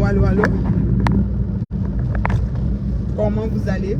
allô, allô. Comment vous allez?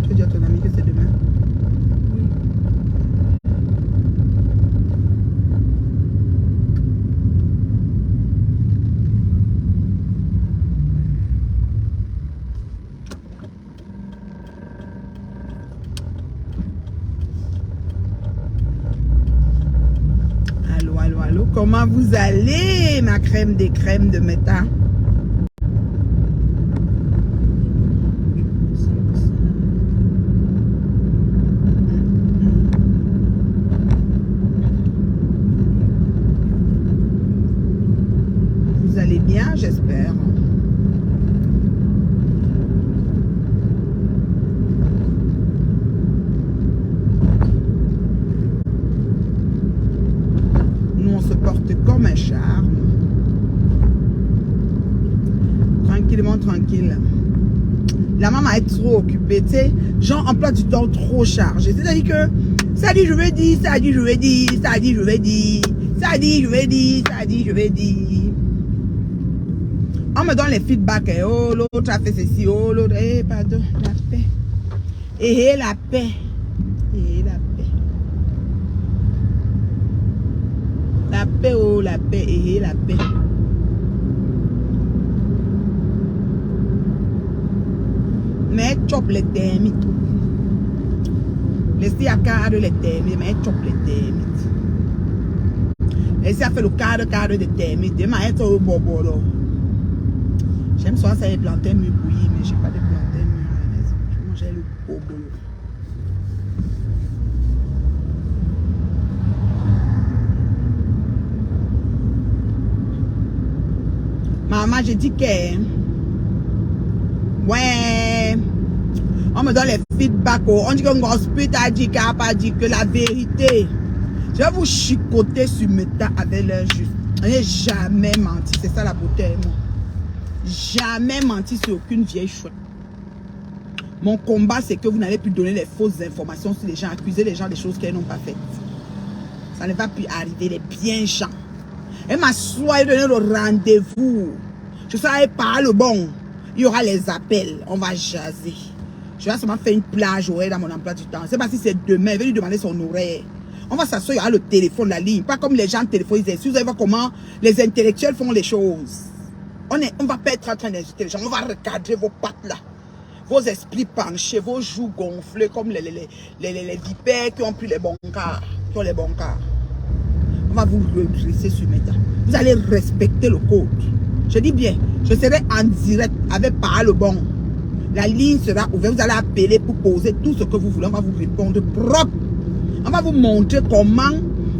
Tu dis à ton ami que c'est demain. Allô, allô, allô. Comment vous allez, ma crème des crèmes de Meta? Vous allez bien, j'espère. Nous, on se porte comme un charme. Tranquillement, tranquille. La maman est trop occupée, tu sais. Genre, emploi du temps trop chargé. C'est-à-dire que ça dit, je vais dire, ça dit, je vais dire, ça dit, je vais dire, ça dit, je vais dire, ça dit, je vais dire. On me donne les feedbacks. Oh, l'autre a fait ceci. Oh, l'autre. Eh, pardon. La paix. Eh, la paix. Eh, la paix. La paix, oh, la paix. Eh, la paix. Mais chop les termites. Laissez à cadre les termites. Mais chop les termites. Laissez à faire le cadre des termites. Demain, être au bobo. J'aime soit ça les plantains me bouillir, mais j'ai pas de plantains à la maison. Je mangeais le bobo. Maman, j'ai dit que ouais, on me donne les feedbacks. On dit que Gospel a dit qu'il n'a pas dit que la vérité. Je vais vous chicoter sur Meta avec leur juste. On n'a jamais menti. C'est ça la beauté, moi. Jamais menti sur aucune vieille chouette. Mon combat, c'est que vous n'allez plus donner les fausses informations sur les gens, accuser les gens des choses qu'elles n'ont pas faites. Ça ne va plus arriver, les bien gens. Elle m'assoit et donner le rendez-vous. Je serai pas le bon. Il y aura les appels. On va jaser. Je vais seulement faire une plage horaire dans mon emploi du temps. C'est pas si c'est demain. Je vais lui demander son horaire. On va s'asseoir, il y aura le téléphone, la ligne. Pas comme les gens téléphonisent. Vous allez voir comment les intellectuels font les choses. On va pas être en train d'insulter les gens. On va recadrer vos pattes là. Vos esprits penchés, vos joues gonflées comme les vipères qui ont pris les bons quarts. Qui ont les bons quarts. On va vous redresser sur Meta. Vous allez respecter le code. Je dis bien, je serai en direct avec Parle Bon. La ligne sera ouverte. Vous allez appeler pour poser tout ce que vous voulez. On va vous répondre propre. On va vous montrer comment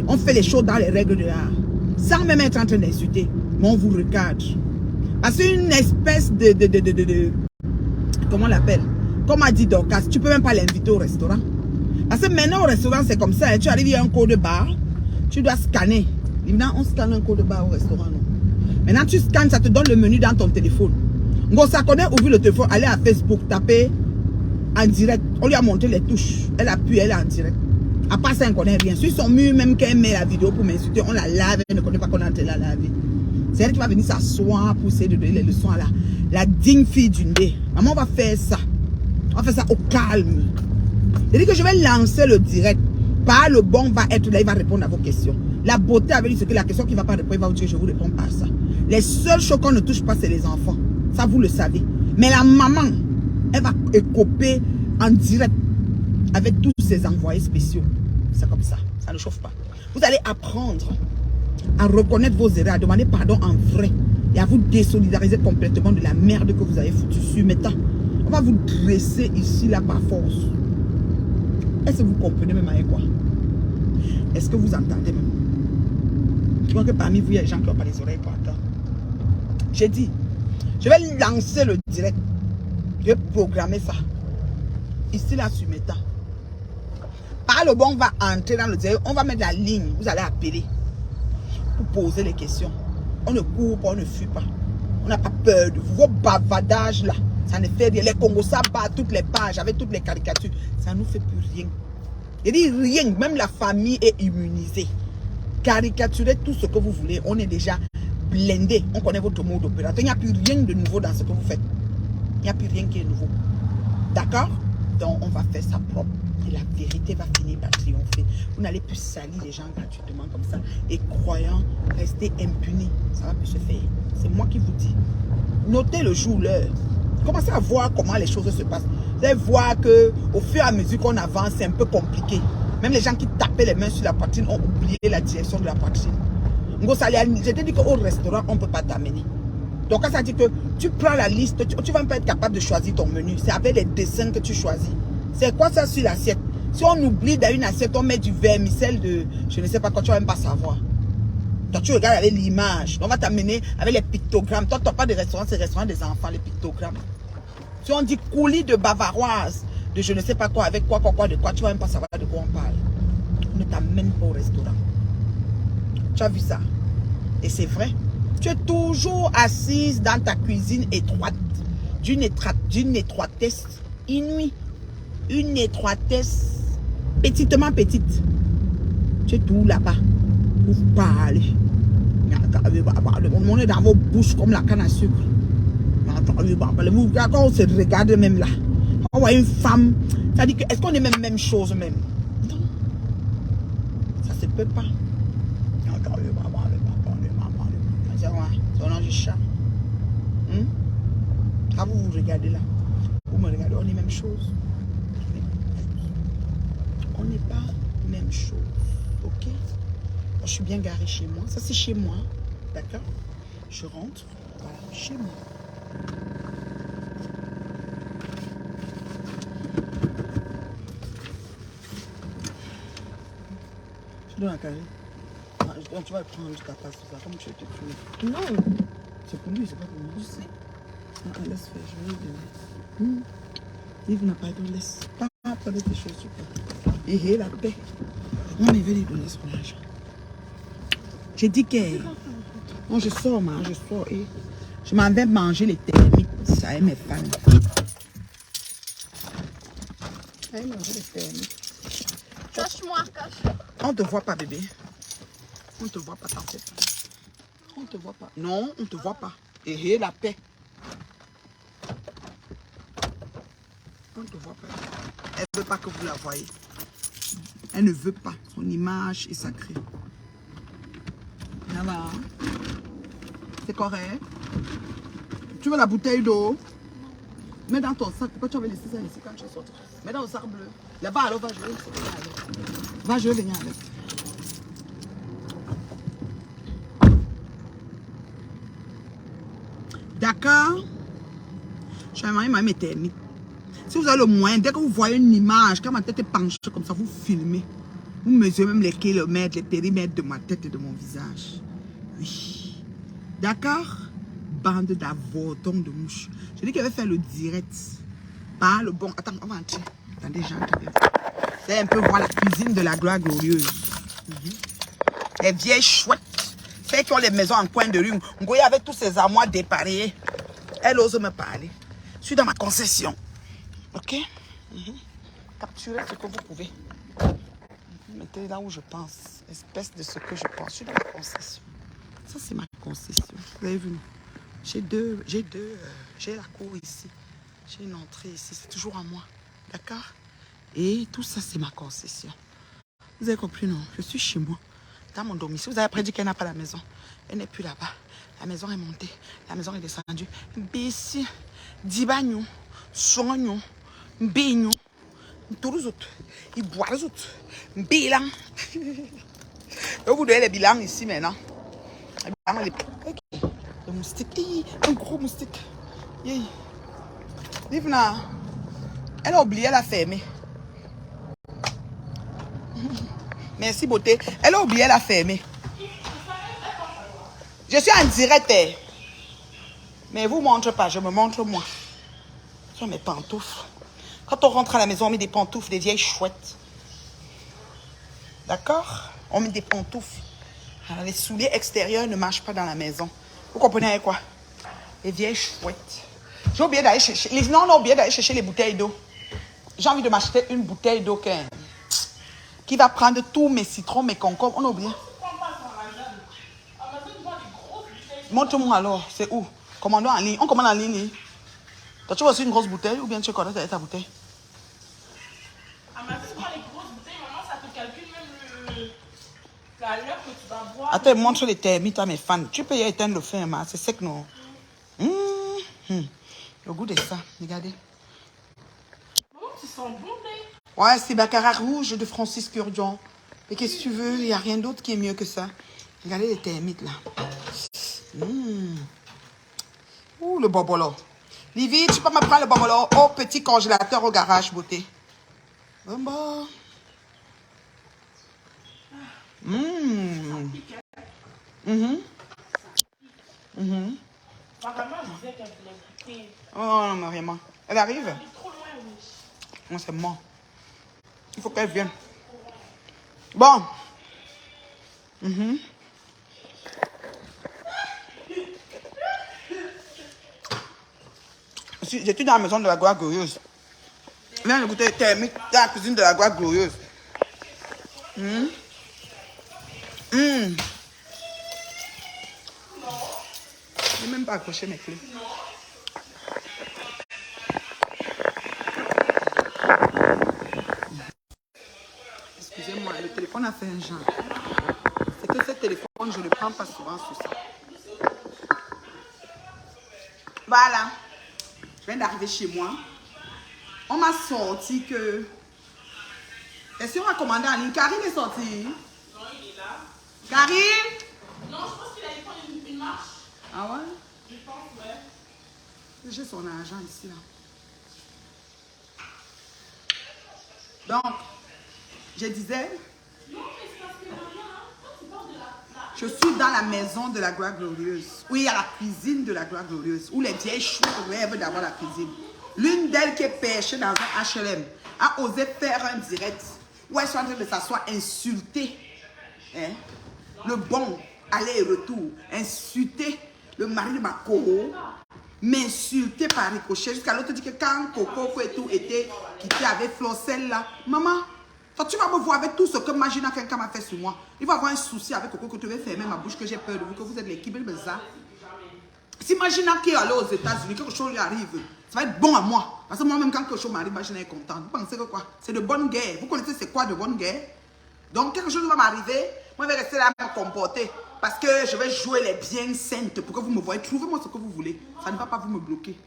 on fait les choses dans les règles de l'art. Sans même être en train d'insulter. Mais on vous recadre. Parce qu'une espèce de comment on l'appelle? Comme a dit Dorcas, tu peux même pas l'inviter au restaurant. Parce que maintenant au restaurant c'est comme ça. Hein. Tu arrives, il y a un code barre. Tu dois scanner. Maintenant on scanne un code barre au restaurant. Non? Maintenant tu scannes, ça te donne le menu dans ton téléphone. Donc ça connaît, ouvrir le téléphone, aller à Facebook, taper en direct. On lui a montré les touches. Elle appuie, elle est en direct. À part ça, elle ne connaît rien. Sur son mur, même qu'elle met la vidéo pour m'insulter, on la lave, elle ne connaît pas qu'on est en train de la laver. C'est elle qui va venir s'asseoir pour essayer de donner les leçons à la digne fille d'une dé. Maman, on va faire ça. On va faire ça au calme. C'est-à-dire que je vais lancer le direct. Parle Bon va être là, il va répondre à vos questions. La beauté avec lui, c'est que la question qu'il ne va pas répondre, il va vous dire que je vous réponds pas à ça. Les seules choses qu'on ne touche pas, c'est les enfants. Ça, vous le savez. Mais la maman, elle va écoper en direct avec tous ses envoyés spéciaux. C'est comme ça. Ça ne chauffe pas. Vous allez apprendre à reconnaître vos erreurs, à demander pardon en vrai et à vous désolidariser complètement de la merde que vous avez foutue sur Meta. On va vous dresser ici, là, par force. Est-ce que vous comprenez même avec quoi? Est-ce que vous entendez même? Je crois que parmi vous, il y a des gens qui n'ont pas les oreilles pour entendre. J'ai dit, je vais lancer le direct. Je vais programmer ça. Ici, là, sur Meta. Par le bon, on va entrer dans le direct. On va mettre la ligne. Vous allez appeler pour poser les questions. On ne court pas, on ne fuit pas. On n'a pas peur de vous. Vos bavardages, là, ça ne fait rien. Les Congos, ça bat toutes les pages avec toutes les caricatures. Ça ne nous fait plus rien. Je dis rien. Même la famille est immunisée. Caricaturez tout ce que vous voulez. On est déjà blindé. On connaît votre mode opératoire. Il n'y a plus rien de nouveau dans ce que vous faites. Il n'y a plus rien qui est nouveau. D'accord? Donc, on va faire ça propre. Et la vérité va finir par triompher. Vous n'allez plus salir les gens gratuitement comme ça. Et croyant, rester impunis. Ça va plus se faire. C'est moi qui vous dis. Notez le jour, l'heure. Commencez à voir comment les choses se passent. Vous allez voir qu'au fur et à mesure qu'on avance, c'est un peu compliqué. Même les gens qui tapaient les mains sur la poitrine ont oublié la direction de la poitrine. Je t'ai dit qu'au restaurant, on ne peut pas t'amener. Donc, ça dit que tu prends la liste, tu ne vas pas être capable de choisir ton menu. C'est avec les dessins que tu choisis. C'est quoi ça sur l'assiette? Si on oublie dans une assiette, on met du vermicelle de... Je ne sais pas quoi, tu ne vas même pas savoir. Toi, tu regardes avec l'image. On va t'amener avec les pictogrammes. Toi, tu n'as pas de restaurant, c'est le restaurant des enfants, les pictogrammes. Si on dit coulis de bavaroise, de je ne sais pas quoi, avec quoi, de quoi, tu ne vas même pas savoir de quoi on parle. On ne t'amène pas au restaurant. Tu as vu ça? Et c'est vrai. Tu es toujours assise dans ta cuisine étroite, d'une étroitesse inouïe. Une étroitesse petitement petite. Tu es tout là-bas. Vous parlez. On est dans vos bouches comme la canne à sucre. Quand on se regarde même là, on voit une femme. Ça dit que est-ce qu'on est même chose même? Non. Ça se peut pas. C'est un ange chat. Quand vous vous regardez là, vous me regardez, on est même chose. On n'est pas même chose. Ok? Je suis bien garée chez moi. Ça, c'est chez moi. D'accord? Je rentre. Voilà, chez moi. Je donne un carré. Tu vas prendre ta passe, ça, comme tu veux te tuer. Non! C'est pour lui, c'est pas pour moi. Je sais. Laisse faire, je vais lui donner. Yves n'a pas de laisse. Pas prendre tes choses, tu peux. Et la paix. On veut lui donner son argent. J'ai dit que... Non, je sors, je sors et... Je m'en vais manger les termites. Ça aime mes fans. Ça aime manger les termites. Cache-moi, cache. On te voit pas, bébé. On te voit pas, t'en fais pas. On te voit pas. Non, on te voit pas. Et la paix. On te voit pas. Elle veut pas que vous la voyez. Elle ne veut pas. Son image est sacrée. Ça va. C'est correct. Tu veux la bouteille d'eau? Mets dans ton sac. Pourquoi tu avais laissé ça ici quand tu es sorti? Mets dans le sac bleu. Là-bas, alors, va, je vais venir avec. Va, je vais venir avec. D'accord? Je suis à mes termites. Si vous avez le moyen, dès que vous voyez une image, quand ma tête est penchée comme ça, vous filmez. Vous mesurez même les kilomètres, les périmètres de ma tête et de mon visage. Oui. D'accord? Bande d'avortons de mouches. Je dis qu'elle va faire le direct. Pas le bon. Attends, on va entrer. Attendez, j'entre. C'est un peu voir la cuisine de la gloire glorieuse. Les vieilles chouettes. Celles qui ont les maisons en coin de rue. Ngoye avec tous ces armoires dépareillées. Elle ose me parler. Je suis dans ma concession. Ok? Capturez ce que vous pouvez. Mettez là où je pense. Espèce de ce que je pense. Je suis dans ma concession. Ça, c'est ma concession. Vous avez vu? J'ai la cour ici. J'ai une entrée ici. C'est toujours à moi. D'accord? Et tout ça, c'est ma concession. Vous avez compris, non? Je suis chez moi. Dans mon domicile. Vous avez prédit qu'elle n'a pas la maison. Elle n'est plus là-bas. La maison est montée. La maison est descendue. Bessi, Dibagnon, Soignon, Bignon, Tourouzout, Iboizout, Bilan. Je vais vous donner les bilans ici maintenant. Les bilans, le moustique. Un gros moustique. Livna, elle a oublié, elle a fermé. Merci, beauté. Elle a oublié, elle a fermé. Je suis en direct. Mais vous montre pas, je me montre moi. Ce sont mes pantoufles. Quand on rentre à la maison, on met des pantoufles, des vieilles chouettes. D'accord? On met des pantoufles. Alors, les souliers extérieurs ne marchent pas dans la maison. Vous comprenez avec quoi? Les vieilles chouettes. J'ai oublié d'aller chercher. Non, on a oublié d'aller chercher les bouteilles d'eau. J'ai envie de m'acheter une bouteille d'eau qui va prendre tous mes citrons, mes concombres. On a oublié. Montre-moi alors, c'est où? Commandons en ligne. On commande en ligne. Toi, tu veux aussi une grosse bouteille ou bien tu connais ta bouteille? Amazon, les grosses bouteilles, maman, ça te calcule même la l'heure que tu vas boire. Attends, montre les thermites à mes fans. Tu peux y éteindre le feu, hein, c'est sec, non? Le goût de ça, regardez. Maman, tu sens bon, Ouais, c'est Baccarat rouge de Francis Kurdian. Et qu'est-ce que tu veux? Il n'y a rien d'autre qui est mieux que ça. Regardez les thermites, là. Ouh, le bobolo. Livy, tu peux me prendre le bobolo au petit congélateur au garage, beauté. Bon. Apparemment, je disais qu'elle voulait goûter. Oh, non, Mariama. Elle arrive? Elle est trop loin, oui. Non, c'est mort. Il faut qu'elle vienne. Bon. J'étais dans la maison de la gloire glorieuse. Viens écouter thermique dans la cuisine de la gloire glorieuse. J'ai même pas accroché mes clés. Excusez-moi, le téléphone a fait un genre. C'est que ce téléphone, je ne le prends pas souvent sur ça. Voilà. Je viens d'arriver chez moi. On m'a sorti que... Est-ce qu'on va commander en ligne? Karine est sortie. Non, il est là. Karine? Non, je pense qu'il allait prendre une marche. Ah ouais? Je pense, ouais. J'ai son argent ici, là. Donc, je disais... Non, mais c'est parce que maman, quand tu parles de la... Je suis dans la maison de la gloire glorieuse. Oui, il y a la cuisine de la gloire glorieuse. Où les vieilles chouettes rêvent d'avoir la cuisine. L'une d'elles qui est perchée dans un HLM a osé faire un direct où elles sont en train de s'asseoir, insulter le bon aller et retour, insulter le mari de ma Coro, m'insulter par ricochet jusqu'à l'autre dit que quand Coco et tout était quitté avec Florcelle là, maman, toi, tu vas me voir avec tout ce que Magina quelqu'un m'a fait sur moi. Il va avoir un souci avec Coco que tu veux fermer ma bouche, que j'ai peur de vous, que vous êtes l'équipe de ça. Si Magina qui est allé aux États-Unis, quelque chose lui arrive, ça va être bon à moi. Parce que moi-même, quand quelque chose m'arrive, Magina est contente. Vous pensez que quoi? C'est de bonne guerre. Vous connaissez c'est quoi de bonne guerre? Donc, quelque chose va m'arriver, moi, je vais rester là à me comporter. Parce que je vais jouer les biens saintes pour que vous me voyez. Trouvez-moi ce que vous voulez. Ça ne va pas vous me bloquer.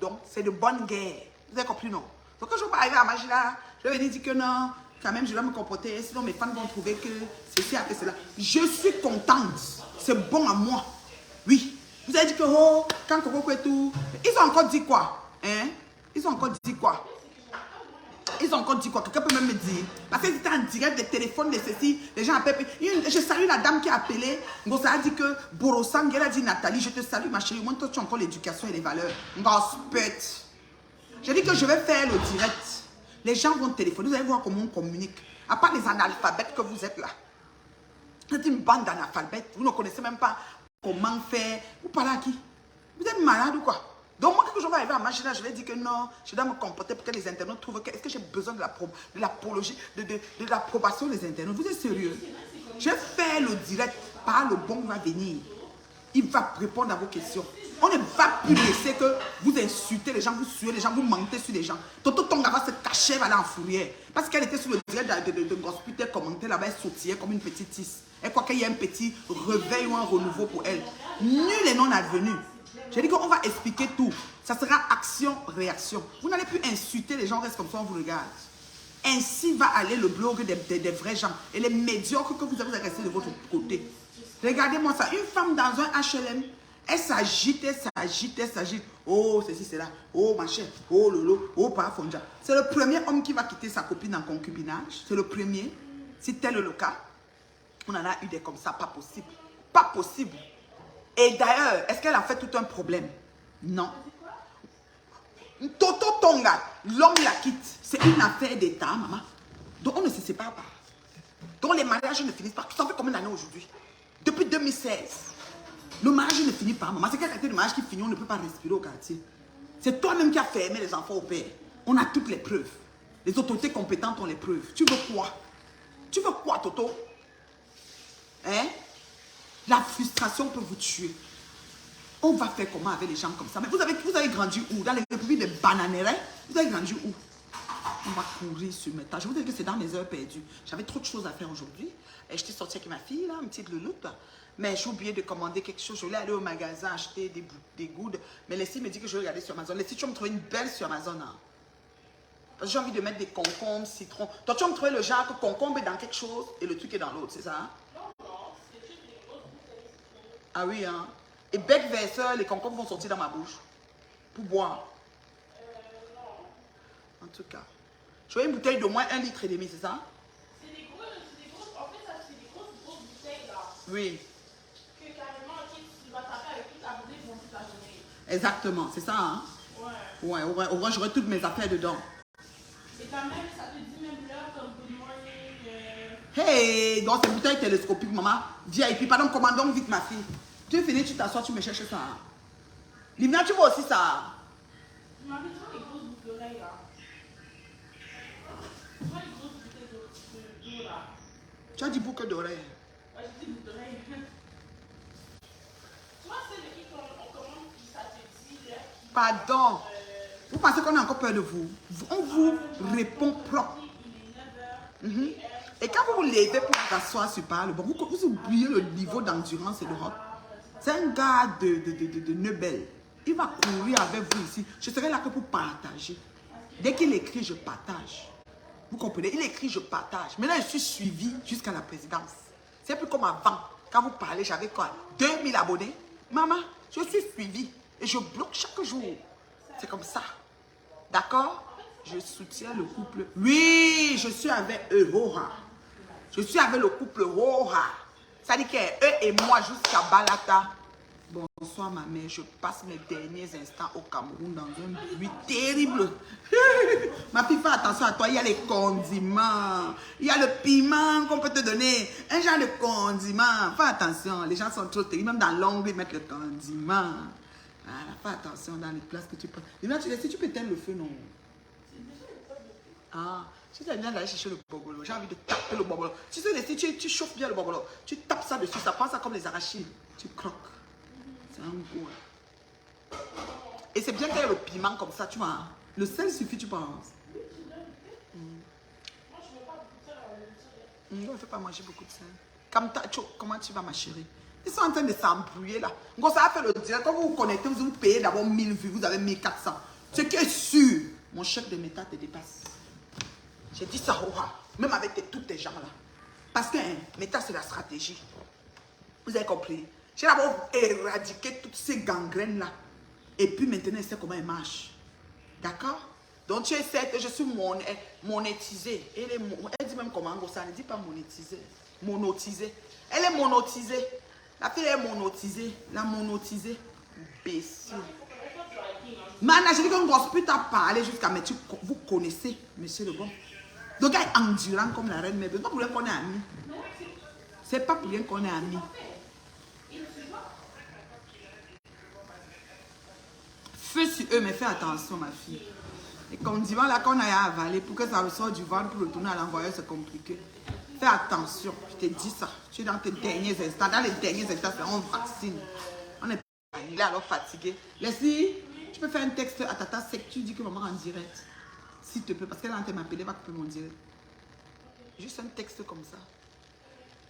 Donc, c'est de bonne guerre. Vous avez compris, non? Donc, quand je vais arriver à Magina, je vais venir dire que non, quand même, je dois me comporter. Sinon, mes fans vont trouver que ceci, que cela. Je suis contente. C'est bon à moi. Oui. Vous avez dit que, oh, quand Coco et tout, ils ont encore dit quoi? Hein? Ils ont encore dit quoi? Ils ont encore dit quoi? Quelqu'un peut même me dire. Parce qu'ils étaient en direct des téléphones, de ceci, les gens appellent. Je salue la dame qui a appelé. Ngosa a dit que Borosang, elle a dit Nathalie, je te salue ma chérie. Moi, toi, tu as encore l'éducation et les valeurs. Ngospet. J'ai dit que je vais faire le direct. Les gens vont téléphoner, vous allez voir comment on communique. À part les analphabètes que vous êtes là. Vous êtes une bande d'analphabètes. Vous ne connaissez même pas comment faire. Vous parlez à qui? Vous êtes malade ou quoi? Donc moi, quand je vais arriver à Magina, je vais dire que non, je dois me comporter pour que les internautes trouvent que... Est-ce que j'ai besoin de l'apologie, de l'approbation des internautes? Vous êtes sérieux? Je vais faire le direct. Par le bon va venir. Il va répondre à vos questions. On ne va plus laisser que vous insultez les gens, vous suez les gens, vous mentez sur les gens. Toto Tonga va se cacher, va aller en fourrière. Parce qu'elle était sur le direct de Gospel, elle commentait là-bas, elle sautillait comme une petite tisse. Elle croit qu'il y a un petit réveil ou un renouveau pour elle. Nul est non advenu. J'ai dit qu'on va expliquer tout. Ça sera action-réaction. Vous n'allez plus insulter les gens, reste comme ça, on vous regarde. Ainsi va aller le blog des vrais gens. Et les médiocres que vous avez restés de votre côté. Regardez-moi ça. Une femme dans un HLM, elle s'agite, elle s'agite, elle s'agite. Oh, ceci, c'est là. Oh, ma chère. Oh, lolo. Oh, parafonja. C'est le premier homme qui va quitter sa copine en concubinage. C'est le premier. Si tel est le cas, on en a eu des comme ça, pas possible. Pas possible. Et d'ailleurs, est-ce qu'elle a fait tout un problème? Non. Toto Tonga, l'homme la quitte. C'est une affaire d'État, maman. Donc on ne se sépare pas. Donc les mariages ne finissent pas. Tu t'en fais combien d'années aujourd'hui? Depuis 2016. Le mariage ne finit pas, maman. C'est quel quartier de mariage qui finit, on ne peut pas respirer au quartier. C'est toi-même qui as fermé les enfants au père. On a toutes les preuves. Les autorités compétentes ont les preuves. Tu veux quoi? Tu veux quoi, Toto? Hein? La frustration peut vous tuer. On va faire comment avec les gens comme ça? Mais vous avez grandi où? Dans les républiques de bananerais? Vous avez grandi où? On va courir sur mes tâches. Je vous dis que c'est dans mes heures perdues. J'avais trop de choses à faire aujourd'hui. Et j'étais sortie avec ma fille, là, une petite louloute. Mais j'ai oublié de commander quelque chose. Je voulais aller au magasin acheter des goudes. Mais Leslie me dit que je vais regarder sur Amazon. Leslie, tu vas me trouver une belle sur Amazon. Hein? Parce que j'ai envie de mettre des concombres, citron. Toi, tu vas me trouver le genre que concombre est dans quelque chose et le truc est dans l'autre, c'est ça? Hein? Ah oui, hein? Et bec verseur, les concombres vont sortir dans ma bouche. Pour boire. En tout cas. Je veux une bouteille d'au moins 1,5 litre, c'est ça? C'est des grosses, en fait, ça c'est des grosses bouteilles là. Oui. Que carrément, tu vas taper avec toute la bouteille pour toute la journée. Exactement, c'est ça, hein? Ouais. Ouais, au moins j'aurai toutes mes affaires dedans. Et quand même, ça te dit même l'heure comme good morning. Hey, donc c'est bouteille télescopique, maman. Viens, et puis pardon, commandons vite ma fille. Tu es fini, tu t'assois, tu me cherches ça. Hein? Livia, tu vois aussi ça? Tu m'avais dit les grosses boucles d'oreilles là. Tu vois les grosses boucles d'eau là. Tu as dit boucle d'oreille. Ouais, j'ai dit boucles d'oreilles. Tu vois, c'est le truc qu'on commande qui ça te dit là. Pardon. Vous pensez qu'on a encore peur de vous? On vous répond propre. Et quand vous vous levez pour vous asseoir sur parle, bon, vous oubliez le niveau d'endurance et de rock. C'est un gars de Nebel. Il va courir avec vous ici. Je serai là que pour partager. Dès qu'il écrit, je partage. Vous comprenez? Il écrit, je partage. Maintenant, je suis suivi jusqu'à la présidence. C'est plus comme avant. Quand vous parlez, j'avais quoi? 2000 abonnés. Maman, je suis suivi. Et je bloque chaque jour. C'est comme ça. D'accord? Je soutiens le couple. Oui, je suis avec eux. Je suis avec le couple. Ça dit qu'eux et moi jusqu'à Balata. Bonsoir ma mère, je passe mes derniers instants au Cameroun dans un bruit terrible. Ma fille, fais attention à toi, il y a les condiments. Il y a le piment qu'on peut te donner. Un genre de condiment. Fais attention, les gens sont trop terribles. Même dans l'ongle, ils mettent le condiment. Voilà, fais attention dans les places que tu prends. Si tu peux éteindre le feu, non? Ah, si tu as bien d'aller chercher le bobolo, j'ai envie de taper le bobolo. Tu sais, si tu chauffes bien le bobolo, tu tapes ça dessus, ça prend ça comme les arachides. Tu croques. C'est un goût. Hein. Et c'est bien qu'il y ait le piment comme ça, tu vois. Le sel suffit, tu penses? Moi, je ne veux pas beaucoup de sel à la nourriture. Non, ne fais pas manger beaucoup de sel. Comment tu vas, ma chérie? Ils sont en train de s'embrouiller là. Donc, ça a fait le direct. Quand vous vous connectez, vous payez d'abord 1000 vues, vous avez 1400. Ce qui est sûr, mon chèque de méta te dépasse. J'ai dit ça, même avec tous tes gens là. Parce que méta, c'est la stratégie. Vous avez compris? J'ai d'abord éradiqué toutes ces gangrènes là. Et puis maintenant, elle sait comment elle marche. D'accord? Donc tu sais que je suis monétisée. Elle dit même comment ça ne dit pas monétisée. Monotisée. Elle est monotisée. La fille est monotisée. La monotisée. Imbécile. Maintenant, je dis qu'on ne peut pas parler jusqu'à mais vous connaissez, monsieur le bon. Donc, elle est endurant comme la reine, mais c'est pas pour rien qu'on est amis. C'est pas pour rien qu'on est amis. Feu sur eux, mais fais attention, ma fille. Les condiments là qu'on a à avaler pour que ça ressorte du ventre pour retourner à l'envoyeur, c'est compliqué. Fais attention, je te dis ça. Tu es dans tes derniers instants. Dans les derniers instants, c'est on vaccine. On est là alors fatigué. Leslie, tu peux faire un texte à Tata Sec. Tu dis que maman en direct. S'il te plaît, parce qu'elle est en train de m'appeler, va couper mon direct. Juste un texte comme ça.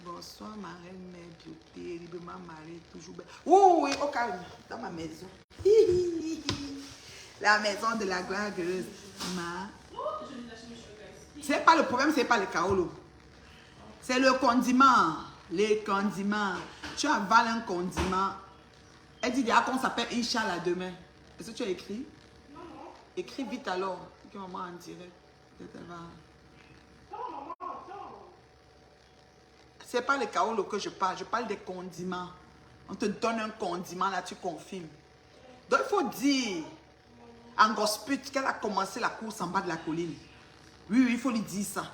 Bonsoir, ma reine, mère, beauté, terriblement mariée, toujours belle. Oh oui, au calme, dans ma maison. La maison de la gloire heureuse. C'est pas le problème, c'est pas le kaolo. C'est le condiment. Les condiments. Tu avales un condiment. Elle dit qu'on s'appelle Inch'Allah demain. Est-ce que tu as écrit? Non. Écris vite alors. Que maman en direct. Peut-être elle va. Non, maman, attends. C'est pas le kaolo que je parle des condiments. On te donne un condiment, là, tu confirmes. Donc, il faut dire en gospel qu'elle a commencé la course en bas de la colline. Oui, il faut lui dire ça.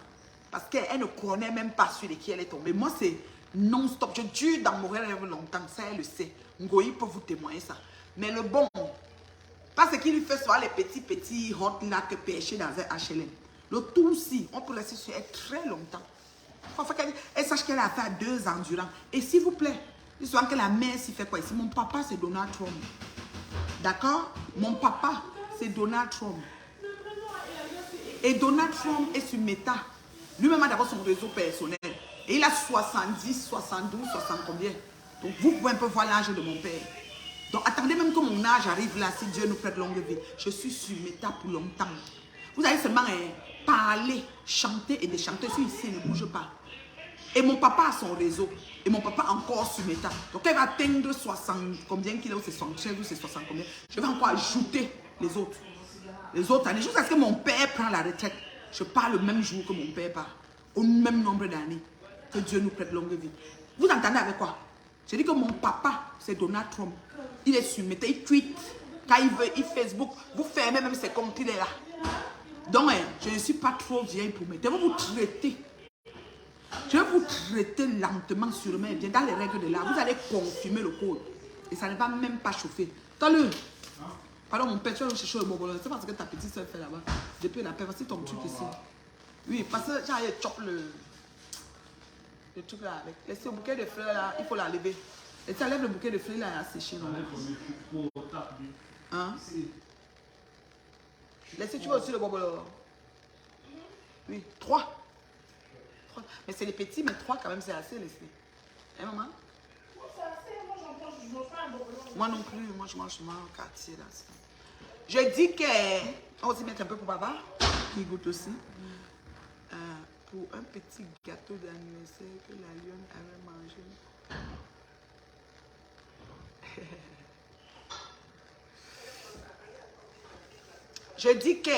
Parce qu'elle ne connaît même pas sur qui elle est tombée. Moi, c'est non-stop. Je dure dans mon rêve longtemps. Ça, elle le sait. Ngoï peut vous témoigner ça. Mais le bon, parce qu'il lui fait souvent les petits hot là que pêcher dans un HLM. Le tout aussi, on peut laisser sur elle très longtemps. Il faut qu'elle sache qu'elle a fait 2 ans durant. Et s'il vous plaît, souvent que la mère s'y fait quoi ici? Mon papa, c'est Donald Trump. D'accord? Mon papa, c'est Donald Trump. Et Donald Trump est sur Meta. Lui-même a d'abord son réseau personnel. Et il a 70, 72, 60 combien. Donc vous pouvez un peu voir l'âge de mon père. Donc attendez même que mon âge arrive là, si Dieu nous prête longue vie. Je suis sur Meta pour longtemps. Vous allez seulement parler, chanter et déchanter. Je suis ici, il ne bouge pas. Et mon papa a son réseau. Et mon papa encore sur Meta. Donc elle va atteindre 60, combien qu'il est, ou c'est 73 ou c'est 60 combien. Je vais encore ajouter les autres. Les autres années, jusqu'à ce que mon père prend la retraite. Je pars le même jour que mon père part. Au même nombre d'années. Que Dieu nous prête longue vie. Vous entendez avec quoi? J'ai dit que mon papa, c'est Donald Trump. Il est sur Meta, il tweet. Quand il veut, il Facebook. Vous fermez même ses comptes, il est là. Donc, je ne suis pas trop vieille pour Meta. Je vais vous traiter. Je vais vous traiter lentement, sûrement, bien dans les règles de l'art. Vous allez confirmer le code. Et ça ne va même pas chauffer. T'as-le. Pardon, mon père, tu vas chercher le bonbon. C'est parce que ta petite soeur fait là-bas. Depuis la paix, voici ton truc ici. Oui, parce que j'ai chop le truc là avec. Laissez le bouquet de fleurs là, il faut l'enlever. Et tu enlèves le bouquet de fleurs là à sécher. Hein? Laissez, tu vois aussi le bonbon là. Oui, 3. Mais c'est les petits, mais 3 quand même, c'est assez laissé. Hein, maman? Moi non plus, moi je mange souvent au quartier là. Je dis que on va aussi mettre un peu pour papa, qui goûte aussi. Pour un petit gâteau d'anniversaire que la lionne avait mangé. Je dis que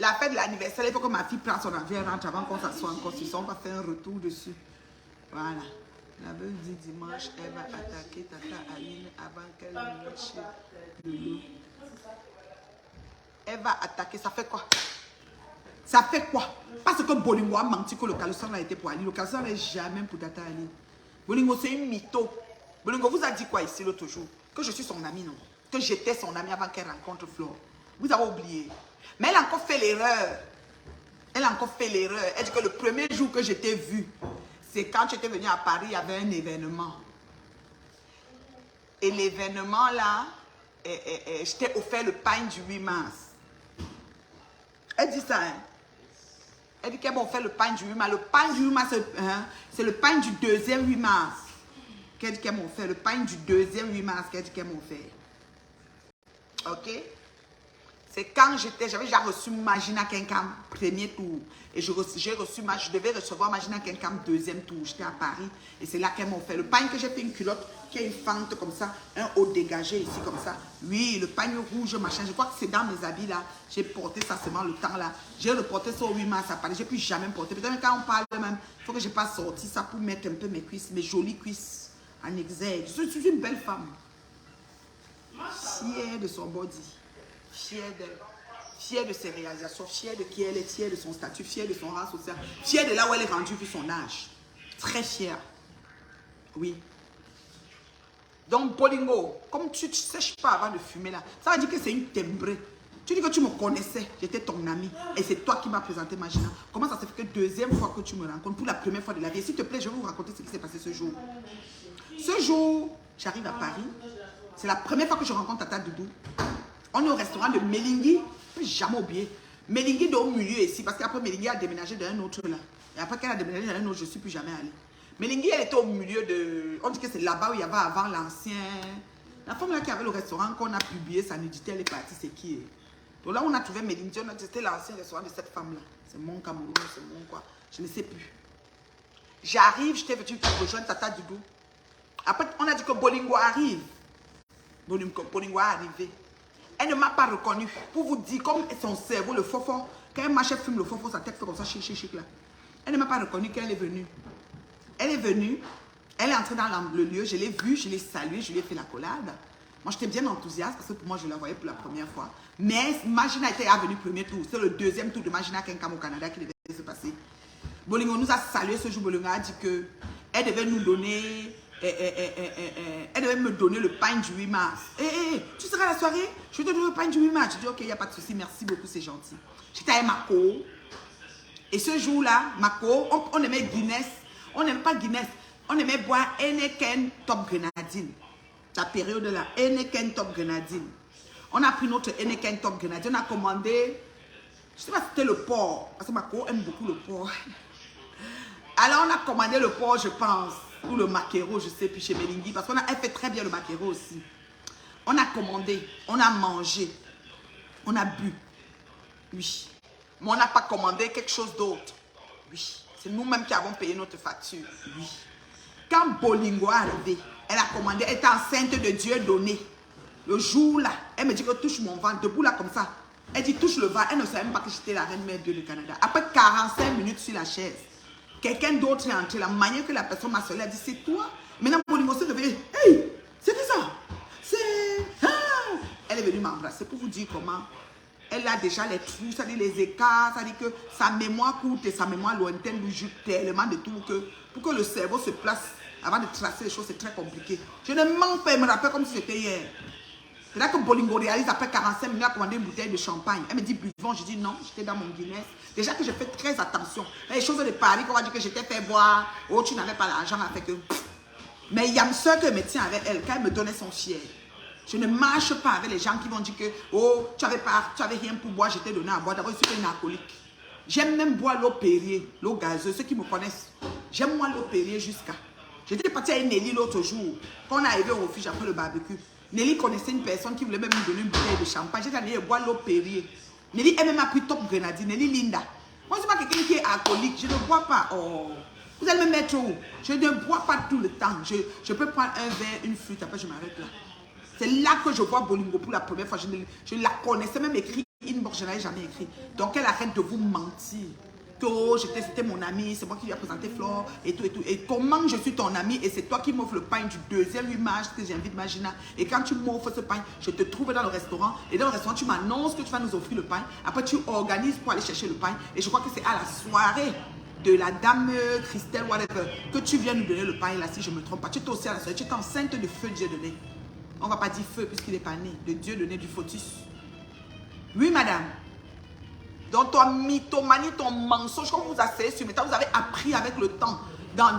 la fête de l'anniversaire, il faut que ma fille prenne son avion et rentre avant qu'on s'assoie encore sur ça. On va faire un retour dessus. Voilà. La veille dit dimanche, elle va attaquer Tata Aline avant qu'elle ne lâche de l'eau. Elle va attaquer, ça fait quoi? Ça fait quoi? Parce que Bolingo a menti que le caleçon a été pour Ali. Le caleçon n'est jamais pour Tata Aline. Bolingo, c'est une mytho. Bolingo vous a dit quoi ici l'autre jour? Que je suis son amie, non? Que j'étais son amie avant qu'elle rencontre Flore. Vous avez oublié. Mais elle a encore fait l'erreur. Elle a encore fait l'erreur. Elle dit que le premier jour que je t'ai vu, c'est quand tu étais venu à Paris, il y avait un événement. Et l'événement là, je t'ai offert le pain du 8 mars. Elle dit ça, hein? Elle dit qu'elle m'a offert le pain du 8 mars. Le pain du 8 mars, c'est le pain du deuxième 8 mars. Qu'elle dit qu'elle m'a offert. Le pain du deuxième 8 mars qu'elle dit qu'elle m'a offert. Ok? C'est quand j'avais déjà reçu Magina Kenkam premier tour. Et je devais recevoir Magina Kenkam deuxième tour. J'étais à Paris. Et c'est là qu'elle m'a offert. Le pain que j'ai fait une culotte qui a une fente comme ça. Un haut dégagé ici comme ça. Oui, le pain rouge, machin. Je crois que c'est dans mes habits là. J'ai porté ça seulement le temps là. J'ai reporté ça au 8 mars à Paris. J'ai plus jamais porté. Peut-être quand on parle même, il faut que je pas sorti ça pour mettre un peu mes cuisses, mes jolies cuisses en exergue. Je suis une belle femme. Fière de son body. Fière de ses réalisations, fière de qui elle est, fière de son statut, fière de son rang social, fière de là où elle est rendue vu son âge. Très fière. Oui. Donc, Bolingo, comme tu ne sèches pas avant de fumer là, ça veut dire que c'est une timbrée. Tu dis que tu me connaissais, j'étais ton ami, et c'est toi qui m'as présenté Magina. Comment ça se fait que deuxième fois que tu me rencontres, pour la première fois de la vie, s'il te plaît, je vais vous raconter ce qui s'est passé ce jour. Ce jour, j'arrive à Paris, c'est la première fois que je rencontre Tata Doudou. On est au restaurant de Melingui, je ne peux jamais oublier. Melingui est au milieu ici, parce qu'après Melingui a déménagé d'un autre là. Et après qu'elle a déménagé d'un autre, je ne suis plus jamais allée. Melingui, elle était au milieu de... On dit que c'est là-bas où il y avait avant l'ancien... La femme là qui avait le restaurant, qu'on a publié sa nudité, elle est partie, c'est qui est. Donc là, on a trouvé Melingui, on a dit c'était l'ancien restaurant de cette femme là. C'est mon Cameroun, c'est mon quoi. Je ne sais plus. J'arrive, je t'ai venu rejoindre Tata Doudou. Après, on a dit que Bolingo arrive. Bolingo est arrivé. Elle ne m'a pas reconnu. Pour vous dire, comme son cerveau, le fofo, quand un machin fume le fofo, sa tête fait comme ça, chic, chic, chic là. Elle ne m'a pas reconnu qu'elle est venue. Elle est venue, elle est entrée dans le lieu, je l'ai vue, je l'ai saluée, je lui ai fait la collade. Moi, j'étais bien enthousiaste parce que pour moi, je la voyais pour la première fois. Mais Magina était venue premier tour. C'est le deuxième tour de Magina Kenkam au Canada qui devait se passer. Bolingo nous a salué ce jour. Bolingo a dit qu'elle devait nous donner, elle devait me donner le pain du 8 mars. Tu seras à la soirée? Je vais te donner le pain du 8 mars. Je dis, ok, il n'y a pas de souci, merci beaucoup, c'est gentil. J'étais avec Mako. Et ce jour-là, Mako, on aimait Guinness. On n'aimait pas Guinness. On aimait boire Heineken Top Grenadine. La période de la Heineken Top Grenadine. On a pris notre Heineken Top Grenadine. On a commandé, je ne sais pas si c'était le porc. Parce que Mako aime beaucoup le porc. Alors on a commandé le porc, je pense. Ou le maquereau, je sais, puis chez Melingui. Parce qu'elle fait très bien le maquereau aussi. On a commandé, on a mangé. On a bu. Oui. Mais on n'a pas commandé quelque chose d'autre. Oui. C'est nous-mêmes qui avons payé notre facture. Oui. Quand Bolingo est arrivé, elle a commandé, elle était enceinte de Dieu donné. Le jour là, elle me dit que touche mon ventre, debout là comme ça. Elle dit touche le ventre. Elle ne savait même pas que j'étais la reine mère Dieu du Canada. Après 45 minutes sur la chaise, quelqu'un d'autre est entré. La manière que la personne m'a salué, elle a dit c'est toi. Maintenant Bolingo s'est réveillé. Hey, c'est qui ça? C'est... Ah! Elle est venue m'embrasser pour vous dire comment. Elle a déjà les trous, ça dit les écarts, ça dit que sa mémoire courte et sa mémoire lointaine lui joue tellement de tout que pour que le cerveau se place avant de tracer les choses, c'est très compliqué. Je ne manque pas, elle me rappelle comme si c'était hier. C'est là que Bolingo réalise après 45 minutes à commander une bouteille de champagne. Elle me dit buvons, je dis non, j'étais dans mon Guinness. Déjà que je fais très attention. Les choses de Paris, qu'on va dire que j'étais fait boire, oh tu n'avais pas l'argent, a fait que... Mais il y a une soeur qui me tient avec elle, quand elle me donnait son fier. Je ne marche pas avec les gens qui vont dire que oh, tu avais rien pour boire, je t'ai donné à boire. D'abord, je suis une alcoolique. J'aime même boire l'eau Perrier, l'eau gazeuse. Ceux qui me connaissent, j'aime moi l'eau Perrier jusqu'à. J'étais partie avec Nelly l'autre jour, quand on est arrivé au refuge après le barbecue. Nelly connaissait une personne qui voulait même me donner une bouteille de champagne. J'ai dit, boire l'eau Perrier. Nelly, elle m'a pris Top Grenadine. Nelly Linda. Moi, je ne suis pas quelqu'un qui est alcoolique. Je ne bois pas. Oh. Vous allez me mettre où? Je ne bois pas tout le temps. Je peux prendre un verre, une flûte, après je m'arrête là. C'est là que je vois Bolingo pour la première fois. Je la connaissais même écrit inbox, je ne l'avais jamais écrit. Donc elle arrête de vous mentir. Que oh, c'était mon ami, c'est moi qui lui ai présenté Flore et tout et tout. Et comment je suis ton ami et c'est toi qui m'offres le pain du deuxième 8 mars que j'invite Magina. Et quand tu m'offres ce pain, je te trouve dans le restaurant. Et dans le restaurant, tu m'annonces que tu vas nous offrir le pain. Après, tu organises pour aller chercher le pain. Et je crois que c'est à la soirée de la dame Christelle, whatever, que tu viens nous donner le pain là, si je ne me trompe pas. Tu étais aussi à la soirée, tu étais enceinte de feu de Dieu donné. On ne va pas dire feu puisqu'il n'est pas né. De Dieu donné du fœtus. Oui, madame. Donc, ton mythomanie, ton mensonge, quand vous asseyez sur mes tables, vous avez appris avec le temps,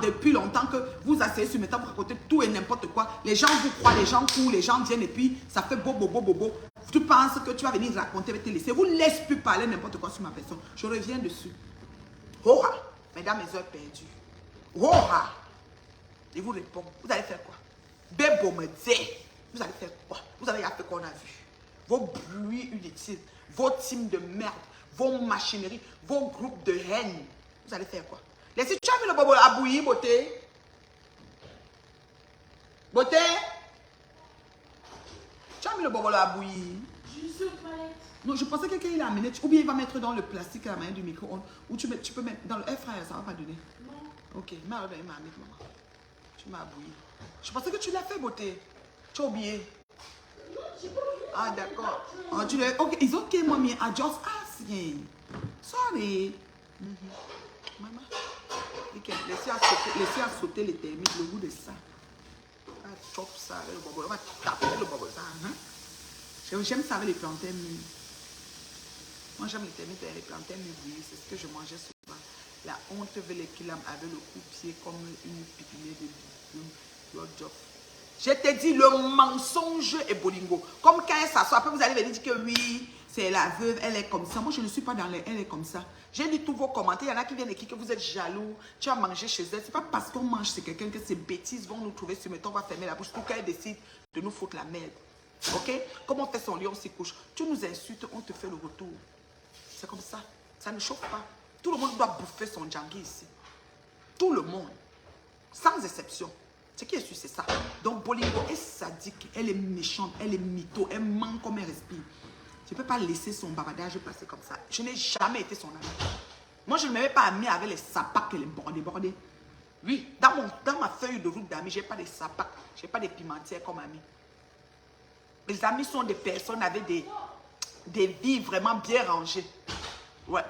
depuis longtemps, que vous asseyez sur mes tables, vous racontez tout et n'importe quoi. Les gens vous croient, les gens courent, les gens viennent et puis ça fait bobo. Tu penses que tu vas venir raconter, te laisser. Vous ne laissez plus parler n'importe quoi sur ma personne. Je reviens dessus. Hoha, mesdames, mes heures perdues. Hoha. Je vous réponds. Vous allez faire quoi? Bébo me dit. Vous allez faire quoi? Vous avez fait qu'on a vu. Vos bruits inutiles, vos teams de merde, vos machineries, vos groupes de haine. Vous allez faire quoi? Laissez, tu as vu le bobo à bouillir, beauté? Beauté? Tu as mis le bobo à bouillir? Je suis aux toilettes. Non, je pensais que quelqu'un l'a amené. Ou bien il va mettre dans le plastique à la manière du micro-ondes. Ou tu peux mettre dans le air fryer, ça ne va pas donner. Non. Ok, mais alors, maman. Tu m'as bouilli. Je pensais que tu l'as fait, beauté. Tu as oublié. Non, j'ai pas oublié. Ah, d'accord. Oh, ok, it's okay, mommy. I just asking. Sorry. Maman. Okay. Laissez à sauter les termites, le goût de ça. On va chop ça avec le bobo. On va taper le bobo. J'aime ça avec les plantains mûrs. Moi, j'aime les termites et les plantains mûrs. C'est ce que je mangeais souvent. La honte veut les kilams avec le coup-pied comme une piquinée de blowjob. Je te dis, le mensonge est Bolingo. Comme quand elle s'assoit, après vous allez venir dire que oui, c'est la veuve, elle est comme ça. Moi, je ne suis pas dans les elle est comme ça. J'ai lu tous vos commentaires. Il y en a qui viennent écrire que vous êtes jaloux. Tu as mangé chez elle. Ce n'est pas parce qu'on mange chez quelqu'un que ces bêtises vont nous trouver sur le temps. On va fermer la bouche pour qu'elle décide de nous foutre la merde. Ok? Comme on fait son lit, on s'y couche. Tu nous insultes, on te fait le retour. C'est comme ça. Ça ne chauffe pas. Tout le monde doit bouffer son djangui ici. Tout le monde. Sans exception. Ce qui est sûr, c'est ça. Donc, Bolingo est sadique, elle est méchante, elle est mytho, elle ment comme elle respire. Je ne peux pas laisser son bavardage passer comme ça. Je n'ai jamais été son ami. Moi, je ne m'avais pas ami avec les sapacs et les bordés. Oui, dans ma feuille de route d'amis, je n'ai pas de sapins, je n'ai pas de pimentières comme amis. Mes amis sont des personnes avec des vies vraiment bien rangées. Ouais.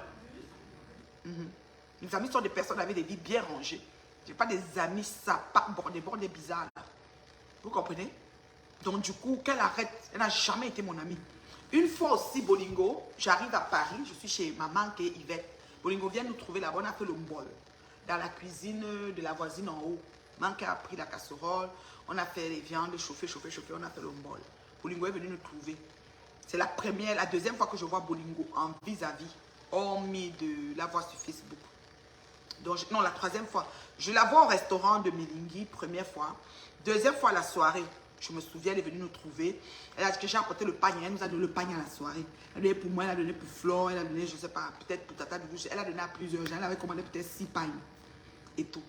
Mes amis sont des personnes avec des vies bien rangées. Je n'ai pas des amis sapins, bordés bizarres. Là. Vous comprenez? Donc du coup, qu'elle arrête, elle n'a jamais été mon amie. Une fois aussi, Bolingo, j'arrive à Paris, je suis chez maman qui est Yvette. Bolingo vient nous trouver là-bas, on a fait le mbol. Dans la cuisine de la voisine en haut. Maman a pris la casserole, on a fait les viandes, chauffer, on a fait le mbol. Bolingo est venu nous trouver. C'est la deuxième fois que je vois Bolingo en vis-à-vis, hormis de la voir sur Facebook. Donc, non, la troisième fois. Je la vois au restaurant de Melingui, première fois. Deuxième fois, la soirée. Je me souviens, elle est venue nous trouver. Elle a dit que j'ai apporté le panier. Elle nous a donné le panier à la soirée. Elle a donné pour moi, elle a donné pour Flore, elle a donné, je ne sais pas, peut-être pour Tata Doudou. Elle a donné à plusieurs gens. Elle avait commandé peut-être 6 pagnes et tout.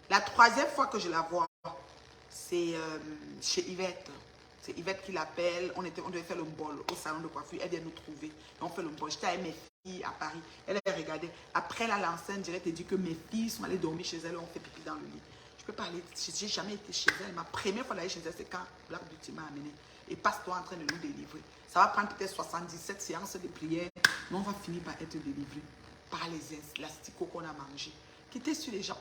La troisième fois que je la vois, c'est chez Yvette. C'est Yvette qui l'appelle. On devait faire le bol au salon de coiffure. Elle vient nous trouver. Et on fait le bol. J'étais avec mes filles à Paris. Elle a regardé. Après, elle a lancé un direct et dit que mes filles sont allées dormir chez elle. On fait pipi dans le lit. Je peux pas aller. Je n'ai jamais été chez elle. Ma première fois d'aller chez elle, c'est quand Black Beauty m'a amené. Et passe-toi en train de nous délivrer. Ça va prendre peut-être 77 séances de prière. Mais on va finir par être délivré par les asticots qu'on a mangés. Quittez sur les gens.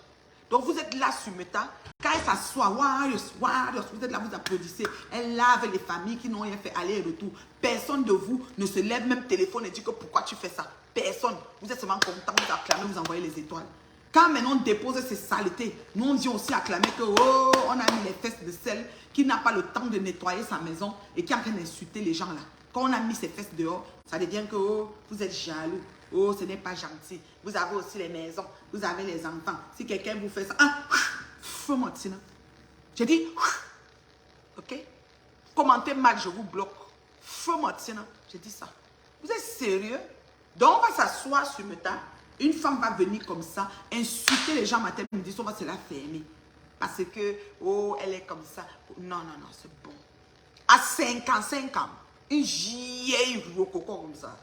Donc vous êtes là sur Meta, quand elle s'assoit, vous êtes là, vous applaudissez. Elle lave les familles qui n'ont rien fait aller et retour. Personne de vous ne se lève même téléphone et dit que pourquoi tu fais ça. Personne. Vous êtes seulement content, vous acclamez, vous envoyez les étoiles. Quand maintenant on dépose ces saletés, nous on vient aussi acclamer que oh, on a mis les fesses de celle qui n'a pas le temps de nettoyer sa maison et qui est en train d'insulter les gens là. Quand on a mis ses fesses dehors, ça devient que oh, vous êtes jaloux. Oh, ce n'est pas gentil. Vous avez aussi les maisons. Vous avez les enfants. Si quelqu'un vous fait ça, fais-moi Tina. J'ai dit, ok? Commentez mal, je vous bloque. Fais-moi Tina. J'ai dit ça. Vous êtes sérieux? Donc, on va s'asseoir sur Meta. Une femme va venir comme ça, insulter les gens matin, midi, on va se la fermer. Parce que, oh, elle est comme ça. Non, non, non, c'est bon. À 55 ans, une vieille rococo comme ça.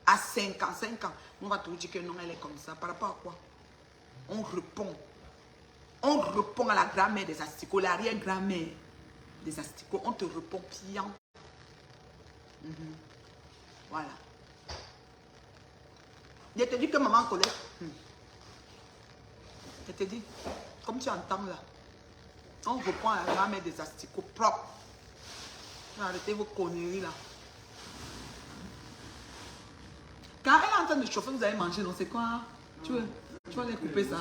À 55 ans, on va te dire que non, elle est comme ça. Par rapport à quoi? On répond. On répond à la grand-mère des asticots, l'arrière-grand-mère des asticots. On te répond pliant. Voilà. Je te dis que maman Colette. Je te dis, comme tu entends là, on répond à la grand-mère des asticots propres. Arrêtez vos conneries là. Quand elle est en train de chauffer, vous allez manger, non, c'est quoi? Tu vas aller couper ça.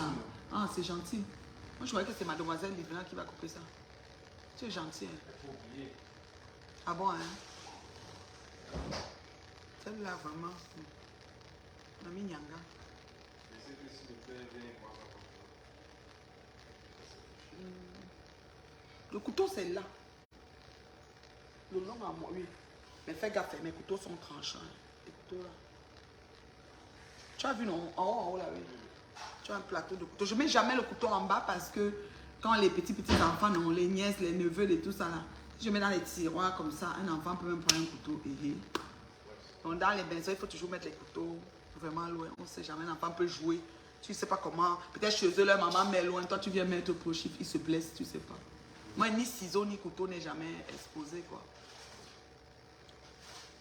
Ah, c'est gentil. Moi, je croyais que c'est mademoiselle Livna qui va couper ça. Tu es gentil. Hein? Ah bon, hein? Celle-là, vraiment. Mamie Nyanga. Le couteau, c'est là. Le long à moi, oui. Mais fais gaffe, mes couteaux sont tranchants. Les couteaux là. Tu as vu non? En haut là, oui. Tu as un plateau de couteau. Je ne mets jamais le couteau en bas parce que quand les petits enfants, non, les nièces, les neveux et tout ça là, si je mets dans les tiroirs comme ça, un enfant peut même prendre un couteau. Donc dans les maisons, il faut toujours mettre les couteaux vraiment loin. On ne sait jamais, un enfant peut jouer. Tu ne sais pas comment. Peut-être chez eux, leur maman met loin. Toi, tu viens mettre au chiffre, il se blesse, tu ne sais pas. Moi, ni ciseaux, ni couteau n'est jamais exposé, quoi.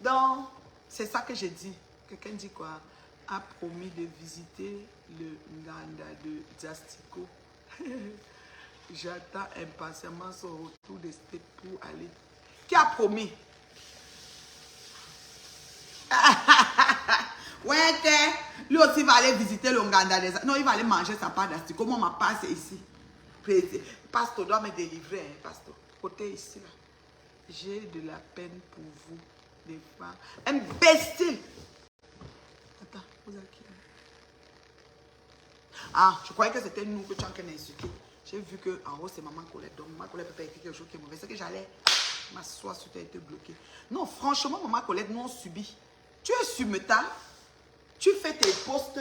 Donc, c'est ça que j'ai dit. Quelqu'un dit quoi? A promis de visiter le Nganda de Diastico. J'attends impatiemment son retour de State pour aller. Qui a promis? Ouais, lui aussi va aller visiter le Nganda des... Non, il va aller manger sa part d'Astico. Moi, ma part, c'est ici. Pasteur doit me délivrer, hein, pasteur. Côté ici, là. J'ai de la peine pour vous, des femmes. Imbécile! Attends, vous êtes qui? Ah, je croyais que c'était nous que tu as en train d'insulter. J'ai vu qu'en haut, c'est maman Colette. Donc, maman Colette peut faire quelque chose qui est mauvais. C'est que j'allais m'asseoir sur toi et te bloquer. Non, franchement, maman Colette, nous on subit. Tu es sur Meta, tu fais tes posts.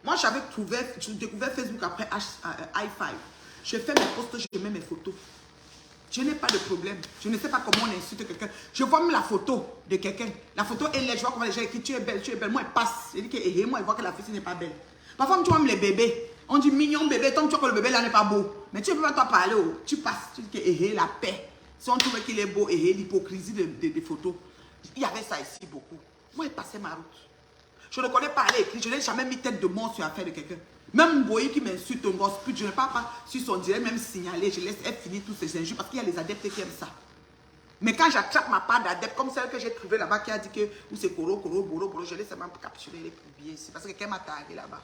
Moi, j'avais découvert Facebook après i5. Je fais mes posts, je mets mes photos. Je n'ai pas de problème. Je ne sais pas comment on insulte quelqu'un. Je vois même la photo de quelqu'un. La photo est là, je vois comment les gens écrivent, tu es belle, tu es belle. Moi, elle passe. Elle dit que moi, elle voit que la fille n'est pas belle. Parfois, tu vois même les bébés. On dit mignon bébé, tant que tu vois que le bébé là n'est pas beau. Mais tu ne peux pas toi parler, oh. Tu passes, tu dis que la paix. Si on trouve qu'il est beau, l'hypocrisie des photos. Il y avait ça ici beaucoup. Moi, je passais ma route. Je ne connais pas aller écrire, je n'ai jamais mis tête de mort sur affaire de quelqu'un. Même Boyi qui m'insulte, un gosse pute, je ne parle pas sur son direct, même signaler, je laisse elle finir tous ces injures parce qu'il y a les adeptes qui aiment ça. Mais quand j'attrape ma part d'adepte, comme celle que j'ai trouvée là-bas qui a dit que où c'est Koro, Boro, je laisse seulement capturer les publier ici parce que quelqu'un m'a tagué là-bas.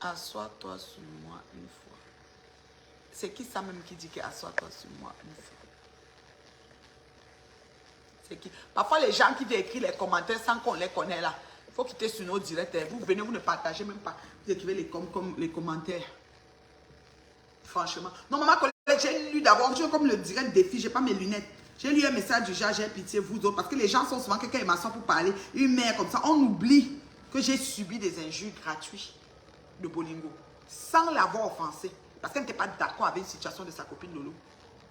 Assois-toi sur moi une fois. C'est qui ça même qui dit que assois-toi sur moi une fois? C'est qui? Parfois les gens qui viennent écrire les commentaires sans qu'on les connaisse là. Il faut quitter sur nos directs. Vous venez, vous ne partagez même pas. Vous écrivez les commentaires. Franchement. Non, maman collègue, j'ai lu d'abord, comme le direct défi, j'ai pas mes lunettes. J'ai lu un message du genre, j'ai pitié vous autres. Parce que les gens sont souvent quelqu'un qui m'assoit pour parler. Une mère comme ça, on oublie que j'ai subi des injures gratuites de Bolingo. Sans l'avoir offensé. Parce qu'elle n'était pas d'accord avec une situation de sa copine Lolo.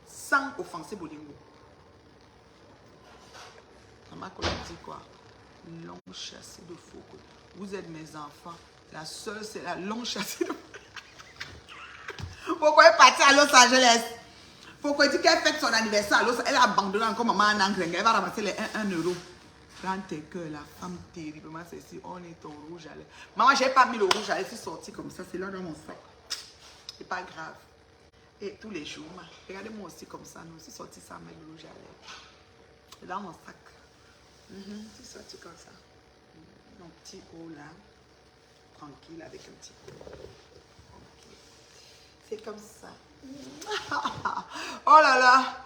Sans offenser Bolingo. Maman collègue dit quoi? Longue chassée de faux. Vous êtes mes enfants. La seule, c'est la longue chassée de Pourquoi elle est partie à Los Angeles? Pourquoi elle dit qu'elle fête son anniversaire à Los Angeles? Elle a abandonné encore maman en Anglais. Elle va ramasser les 1 euro. Prends tes cœurs, la femme terriblement ceci. On est ton rouge à lèvres. Maman, j'ai pas mis le rouge à lèvres. Je suis sortie comme ça. C'est là dans mon sac. C'est pas grave. Et tous les jours, regardez-moi aussi comme ça. Nous aussi sortis sans mettre le rouge à lèvres. C'est dans mon sac. Je suis sortie comme ça. Mon petit haut là. Tranquille avec un petit haut. C'est comme ça. Oh là là.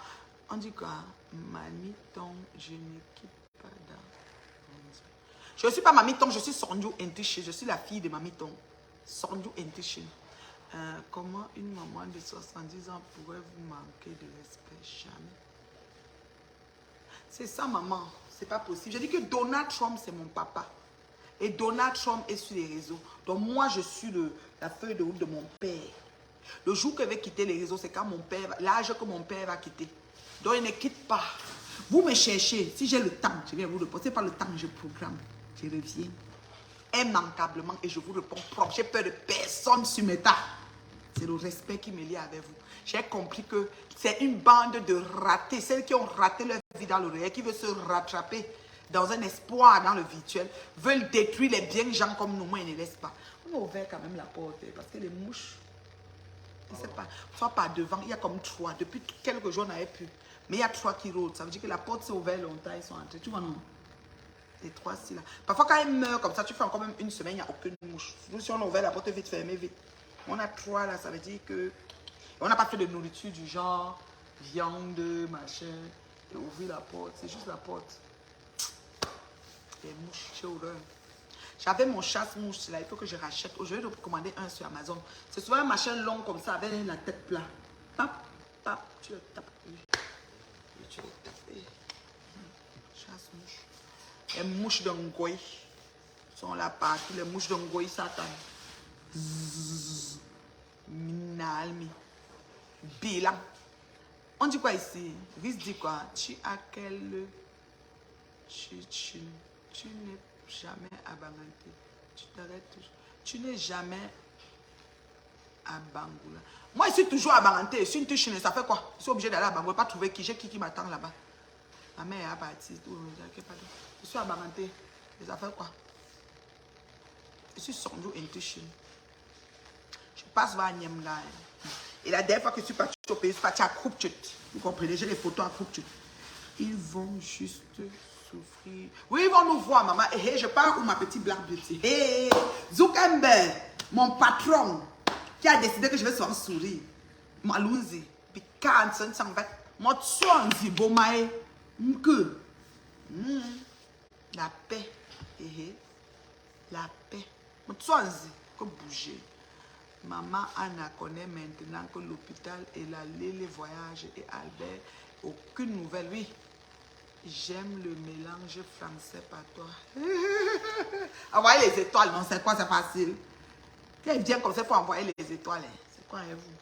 On dit quoi? Mamiton, je n'équipe pas d'art. Je ne suis pas Mamiton, je suis Sonju Intuition. Je suis la fille de Mamiton. Sonju Intuition. Comment une maman de 70 ans pourrait vous manquer de respect? Jamais. C'est ça, maman. C'est pas possible. J'ai dit que Donald Trump, c'est mon papa. Et Donald Trump est sur les réseaux. Donc moi, je suis la feuille de route de mon père. Le jour que je vais quitter les réseaux, c'est quand mon père, l'âge que mon père va quitter. Donc il ne quitte pas. Vous me cherchez. Si j'ai le temps, je viens vous répondre. C'est pas le temps que je programme. Je reviens immanquablement et je vous réponds propre. J'ai peur de personne sur mes tas. C'est le respect qui me lie avec vous. J'ai compris que c'est une bande de ratés. Celles qui ont raté leur vie dans le réel, qui veulent se rattraper dans un espoir dans le virtuel, veulent détruire les biens gens comme nous. Moi, ils ne laissent pas. On a ouvert quand même la porte parce que les mouches, je ne sais pas, soit par devant, il y a comme 3. Depuis quelques jours, on n'avait plus. Mais il y a 3 qui rôdent. Ça veut dire que la porte s'est ouverte longtemps, ils sont entrés. Tu vois, non? Les 3 là. Parfois, quand ils meurent comme ça, tu fais encore même une semaine, il n'y a aucune mouche. Nous, si on a ouvert la porte vite, fermée vite. On a 3 là, ça veut dire que on n'a pas fait de nourriture du genre viande, machin, et ouvrir la porte. C'est juste la porte. Les mouches, j'ai horreur. J'avais mon chasse-mouche là, il faut que je rachète. Aujourd'hui, je vais commander un sur Amazon. C'est souvent un machin long comme ça, avec la tête plate. Tap, tap, tu le tapes. Et tu le tapes. Chasse-mouche. Les mouches d'Ongoy sont là partout. Les mouches d'Ongoy s'attendent. Minalmi. Bilan. On dit quoi ici? Riz dit quoi? Tu as quel... Tu n'es jamais à Banganté. Tu t'arrêtes toujours. Tu n'es jamais à Bangoula. Moi, je suis toujours à Banganté. Je suis une touche. Ça fait quoi? Je suis obligé d'aller à Bangoula. Pas trouver qui. J'ai qui m'attend là-bas. Ma mère est partie. Je suis à Banganté. Ça fait quoi? Je suis Sonju Intuition. Je passe vers Niemla. Et la dernière fois que je suis partie au pays, je suis partie à Krupchut. Vous comprenez? J'ai les photos à Krupchut. Ils vont juste souffrir. Oui, ils vont nous voir, maman. Et je pars où ma petite Black Beauty. Et Zuckerberg, mon patron, qui a décidé que je vais souvent sourire. Malunzi. Puis 45 ans, mon tchonzi, bomae. M'ke. La paix. La paix. Mon tchonzi. Que bouger. Maman Anna connaît maintenant que l'hôpital est là, les voyages et Albert, aucune nouvelle. Oui, j'aime le mélange français par toi. Envoyez les étoiles, non, c'est quoi, c'est facile. Quand il vient comme ça, il faut envoyer les étoiles. Hein. C'est quoi, hein, vous?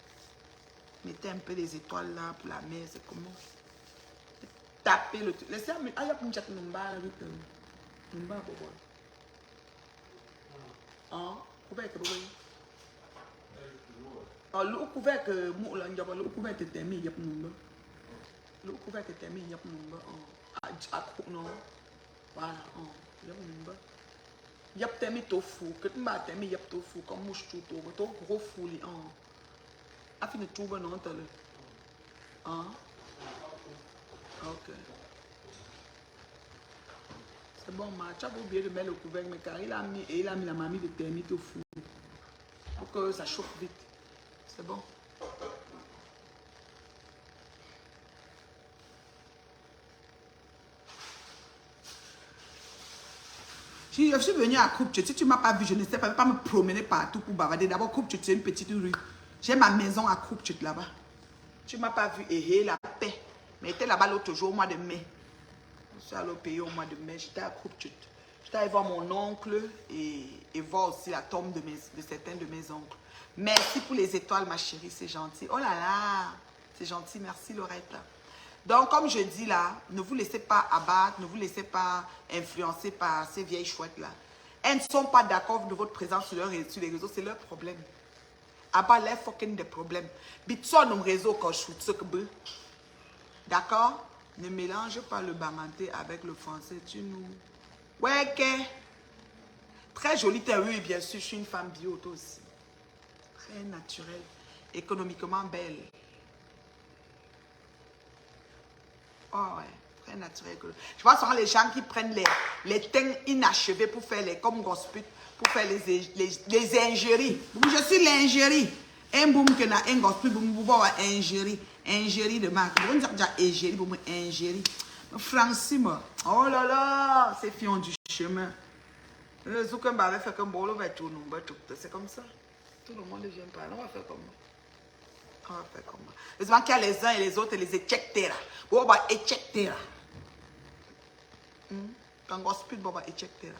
Mettez un peu les étoiles là pour la mer, c'est comment? Tapez le truc. Laissez-moi. Ah, il y a une chat numba avec numba, bobo. Hein? Couvercle, oui. Le couvercle, le couvercle est terminé, il y a pas de le couvercle est terminé, il y a pas de non. Voilà, il y a pas de il y a terminé tofu, que tu m'as terminé, il y a tofu, comme mouche tout, ton gros fou, a fini tout, non, t'as le. Hein? Ok. C'est bon, ma, tu as oublié de mettre le couvercle, mais car il a mis la mamie de termite au four pour que ça chauffe vite. C'est bon. Je suis venue à Coupe-Tchète. Si tu ne m'as pas vu, je ne sais pas me promener partout pour bavarder. D'abord, Coupe-Tchète, c'est une petite rue. J'ai ma maison à Coupe-Tchète là-bas. Tu ne m'as pas vu, la paix. Mais j'étais là-bas l'autre jour au mois de mai. Je suis allé au pays au mois de mai. J'étais à Coupe-Tchète. J'étais allé voir mon oncle et voir aussi la tombe de certains de mes oncles. Merci pour les étoiles, ma chérie, c'est gentil. Oh là là, c'est gentil, merci Lorette. Donc, comme je dis là, ne vous laissez pas abattre, ne vous laissez pas influencer par ces vieilles chouettes-là. Elles ne sont pas d'accord de votre présence sur les réseaux, c'est leur problème. Abat les fucking des problèmes. Bitson nos réseaux quand je suis d'accord? Ne mélange pas le banganté avec le français, tu nous... Ouais, ok. Très jolie, oui, bien sûr, je suis une femme bio, toi aussi. Très naturelle, économiquement belle. Oh ouais, très naturel. Je vois souvent les gens qui prennent les things inachevés pour faire les comme gospel, pour faire les ingéries. Je suis l'ingérie. Un boum que na un gospel boum boum ingérie, ingérie de marque. Vous dire déjà ingérie boum ingérie. Francine, oh là là, c'est fion du chemin. Le zoukam va faire comme bolo va tout nous, c'est comme ça. Tout le monde ne vient pas. On va faire comme ça. On va faire comme ça. Heureusement qu'il y a les uns et les autres et les éjectés là. On va éjecter là. Quand on speed, on va éjecter là.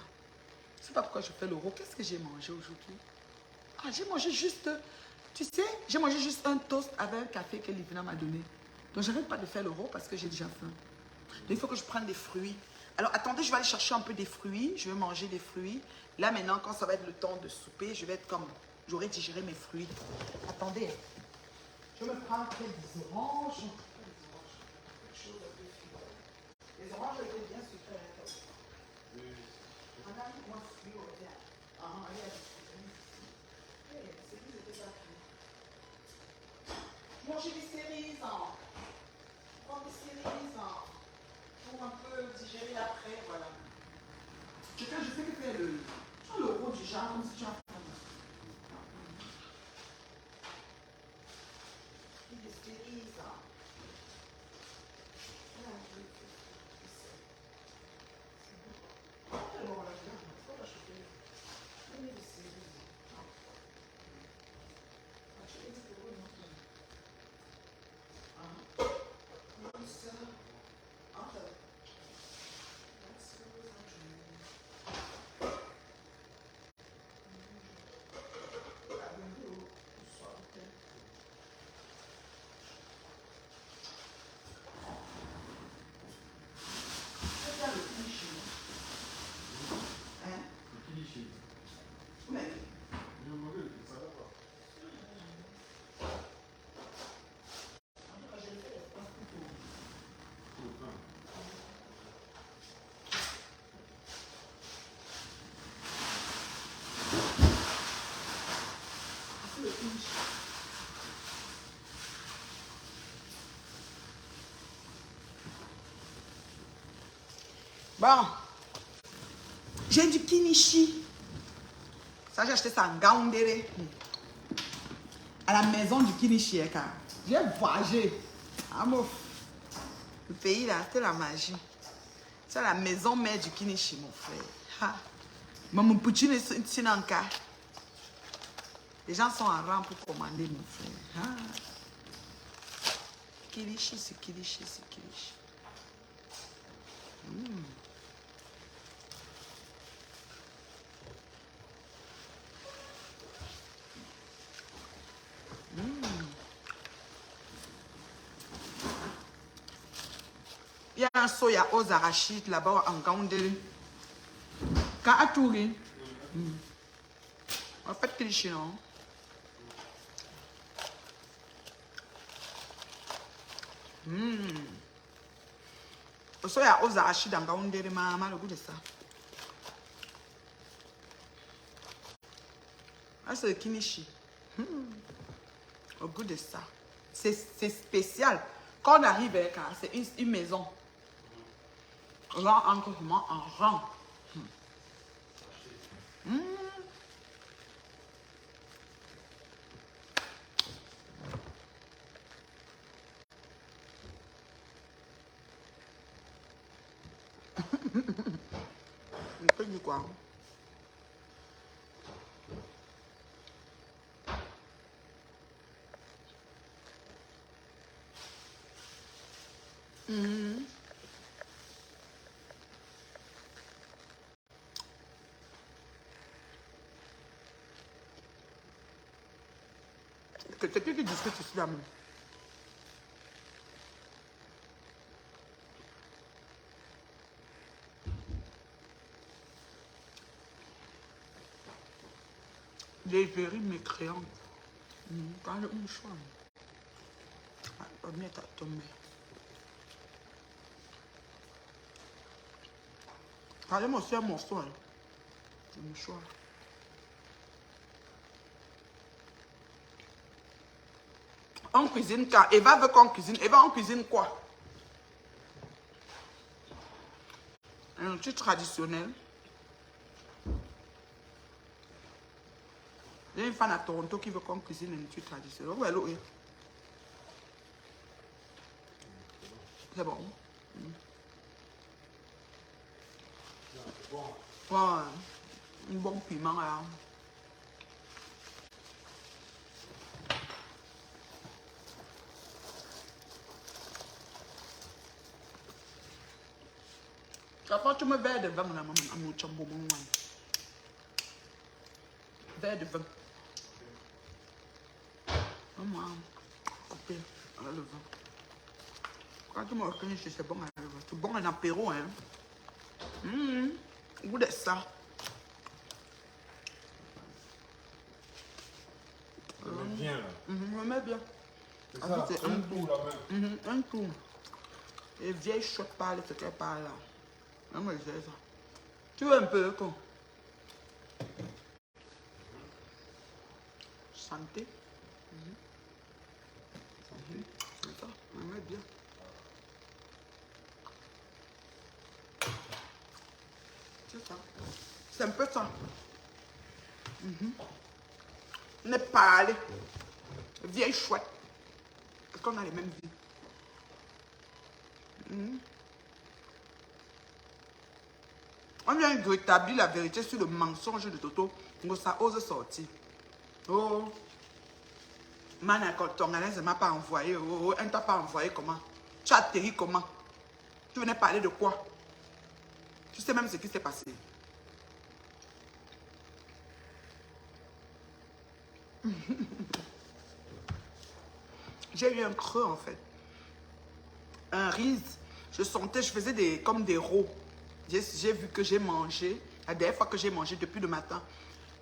Je ne sais pas pourquoi je fais l'euro. Qu'est-ce que j'ai mangé aujourd'hui? Ah, j'ai mangé juste, tu sais, j'ai mangé juste un toast avec un café que Livina m'a donné. Donc, je n'arrête pas de faire l'euro parce que j'ai déjà faim. Donc, il faut que je prenne des fruits. Alors, attendez, je vais aller chercher un peu des fruits. Je vais manger des fruits. Là, maintenant, quand ça va être le temps de souper, je vais être comme, j'aurai digéré mes fruits. Attendez. Je me prends des oranges. Les oranges étaient bien sucrées. Moi, j'ai des cerises. Prends des cerises pour un peu digérer après. Voilà. Je sais que c'est le rôle du genre, comme si tu as des cerises. Bon, j'ai du kinichi. Ça, j'ai acheté ça en Gaoundéré. À la maison du kinichi. J'ai voyagé. Le pays là, c'est la magie. C'est la maison mère du kinichi, mon frère. Maman Poutine est en cas. Les gens sont en rang pour commander, mon frère. Kilichi, c'est kilichi, c'est kilichi. Il y a un soya aux arachides là-bas en Gaoundé. Quand à Touri. En fait, cliché, non? So, il y a aux arachis dans le maman, le goût de ça. Ah, c'est le kinishi. Le goût de ça. C'est spécial. Quand on arrive, c'est une maison. Là, encore en rang. Un peu du quoi. C'est qui discute ici, là? Les véris mécréants. Quand le mouchoir. On est à tomber. Regardez-moi aussi un morceau. Hein. Le mouchoir. On cuisine car Eva veut qu'on cuisine. Eva, on cuisine quoi? Un truc traditionnel. Il y a une femme à Toronto qui veut qu'on cuisine un truc traditionnel. Où est l'eau? C'est bon. Ouais, un bon piment là. Quand tu me verres de vin, maman, verre de vin. Maman, coupé, le vin. Quand tu me reconnais, c'est bon. C'est bon un apéro, hein. Goût de ça. Bien là. Je me mets bien. C'est ça, C'est un tour là même. Un tour. Et vieille choc par ce qu'elle parle là. Non, mais j'ai ça. Tu veux un peu, quoi? Santé. C'est ça, je me mets bien. C'est ça. C'est un peu ça. On est parlé. Vieille chouette. Est-ce qu'on a les mêmes vies? On vient de rétablir la vérité sur le mensonge de Toto. Donc ça ose sortir. Oh. Man, ton analyse ne m'a pas envoyé. Oh, elle ne t'a pas envoyé comment? Tu as atterri comment? Tu venais parler de quoi? Tu sais même ce qui s'est passé. J'ai eu un creux en fait. Un rise. Je sentais, je faisais comme des rots. J'ai vu que j'ai mangé. La dernière fois que j'ai mangé depuis le matin,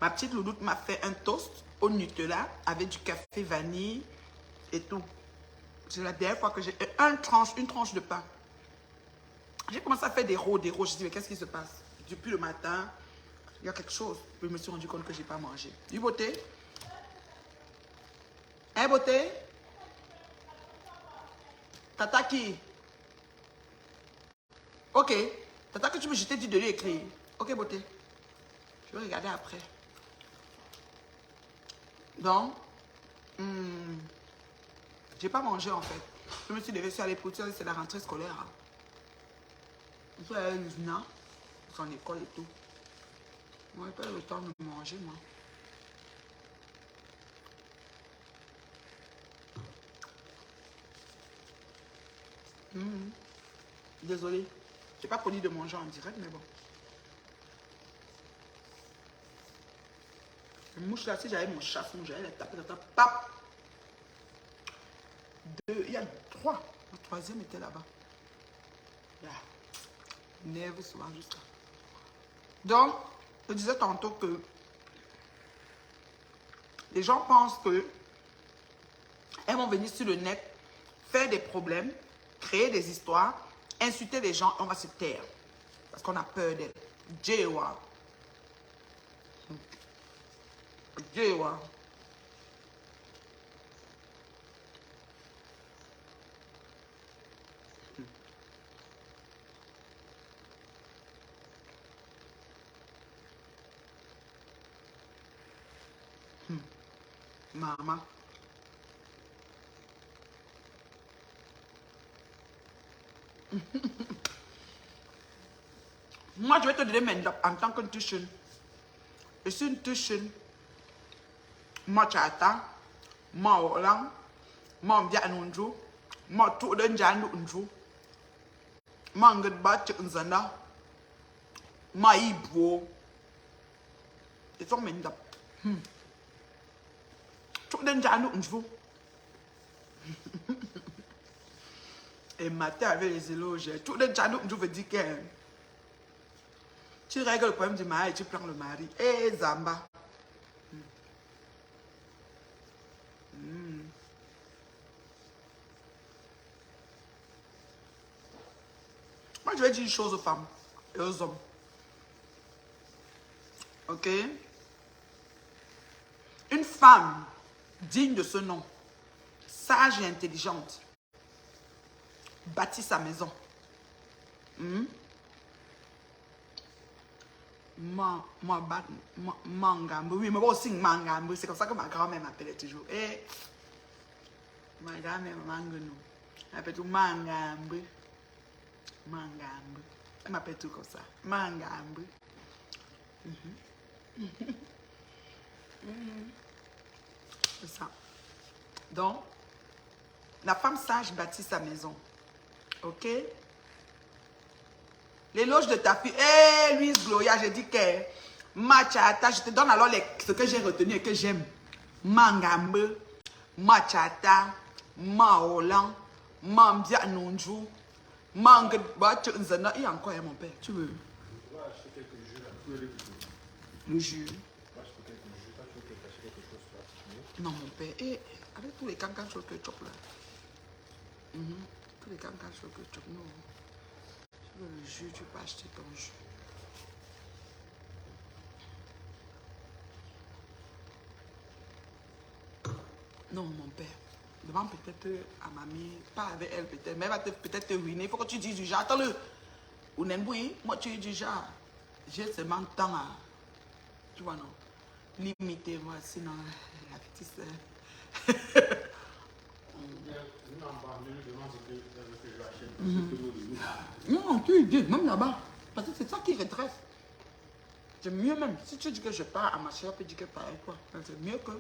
ma petite louloute m'a fait un toast au Nutella avec du café vanille et tout. C'est la dernière fois que j'ai une tranche de pain. J'ai commencé à faire des rots. Je dis, mais qu'est-ce qui se passe? Depuis le matin, il y a quelque chose. Je me suis rendu compte que je n'ai pas mangé. Du beauté? Hein, beauté? Tata qui? Ok. Tata que tu me jeter, dit de lui écrire. Ok, beauté. Je vais regarder après. Donc, j'ai pas mangé en fait. Je me suis levée sur les poutiers, c'est la rentrée scolaire. Hein. Je suis allée à Luzna, son école et tout. Moi, j'ai pas eu le temps de manger, moi. Désolée. J'ai pas poli de manger en direct, mais bon. Les mouches là, si j'avais mon chasse-mouche, j'allais les taper, pap. Deux, il y a trois. Le troisième était là-bas. Là. Nerveux souvent jusqu'à. Donc, je disais tantôt que Les gens pensent que elles vont venir sur le net, faire des problèmes, créer des histoires, insulter les gens, on va se taire. Parce qu'on a peur d'elles. Djewa. Djewa. Maman. Moi, je vais te donner mes en tant que touchen. Je suis une touchen. Moi, chata. Moi, olang. Moi, m'bia nunju. Moi, tout le njanu nju. Moi, ngad ba nzana. Moi, ibo. Ils sont mes ndap. Tout le njanu nju. Et matin avec les éloges. Tout le njanu nju veut dire que tu règles le problème du mari et tu prends le mari. Eh, Zamba. Moi, je vais dire une chose aux femmes et aux hommes. Ok? Une femme digne de ce nom, sage et intelligente, bâtit sa maison. Mangambo, oui, mais aussi Mangambo, c'est comme ça que ma grand-mère m'appelait toujours. Eh, ma grand-mère Mangono, elle m'appelle tout Mangambo. Mangambo, elle m'appelle tout comme ça. Mangambo. C'est ça. Donc, la femme sage bâtit sa maison. Ok? L'éloge de ta fille. Eh, Louise Gloria, je dis que Machata, je te donne alors ce que j'ai retenu et que j'aime. Mangambe, Machata, Maolan, Mambia Nunju, Mangba Nzana. Et encore, mon père, tu veux? On va acheter quelques jus là. Vous pouvez les goûter. Le jus. On va acheter quelques jus. Toi, tu veux acheter quelque chose là. Non, mon père. Et avec tous les cancans sur le ketchup là. Tous les cancans sur le ketchup, non. Tu veux le jus, tu peux acheter ton jus. Non, mon père. Demande peut-être à mamie, pas avec elle peut-être, mais elle va peut-être te ruiner. Il faut que tu dises du genre, attends-le. Ou n'emboui, moi tu es du genre. J'ai seulement le temps à. Tu vois, non? Limiter, moi, sinon, la petite sœur. Non, tu dis, même là-bas. Parce que c'est ça qui redresse. C'est mieux même. Si tu dis que je pars à ma soeur, tu dis que pareil quoi. C'est mieux que.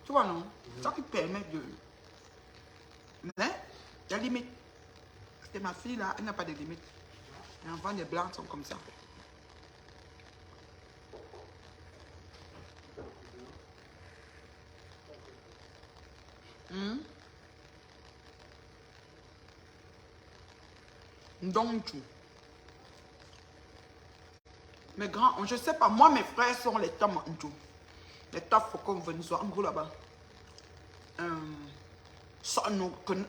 Tu vois, non? C'est ça qui permet de. Mais, il y a limite. Parce que ma fille là, elle n'a pas de limite. Les enfants des blancs sont comme ça. Donc, tout. Mes grands, je sais pas, moi mes frères sont les tomes tout. Les tomes faut qu'on vienne soit en gros là-bas. Ça nous que nous.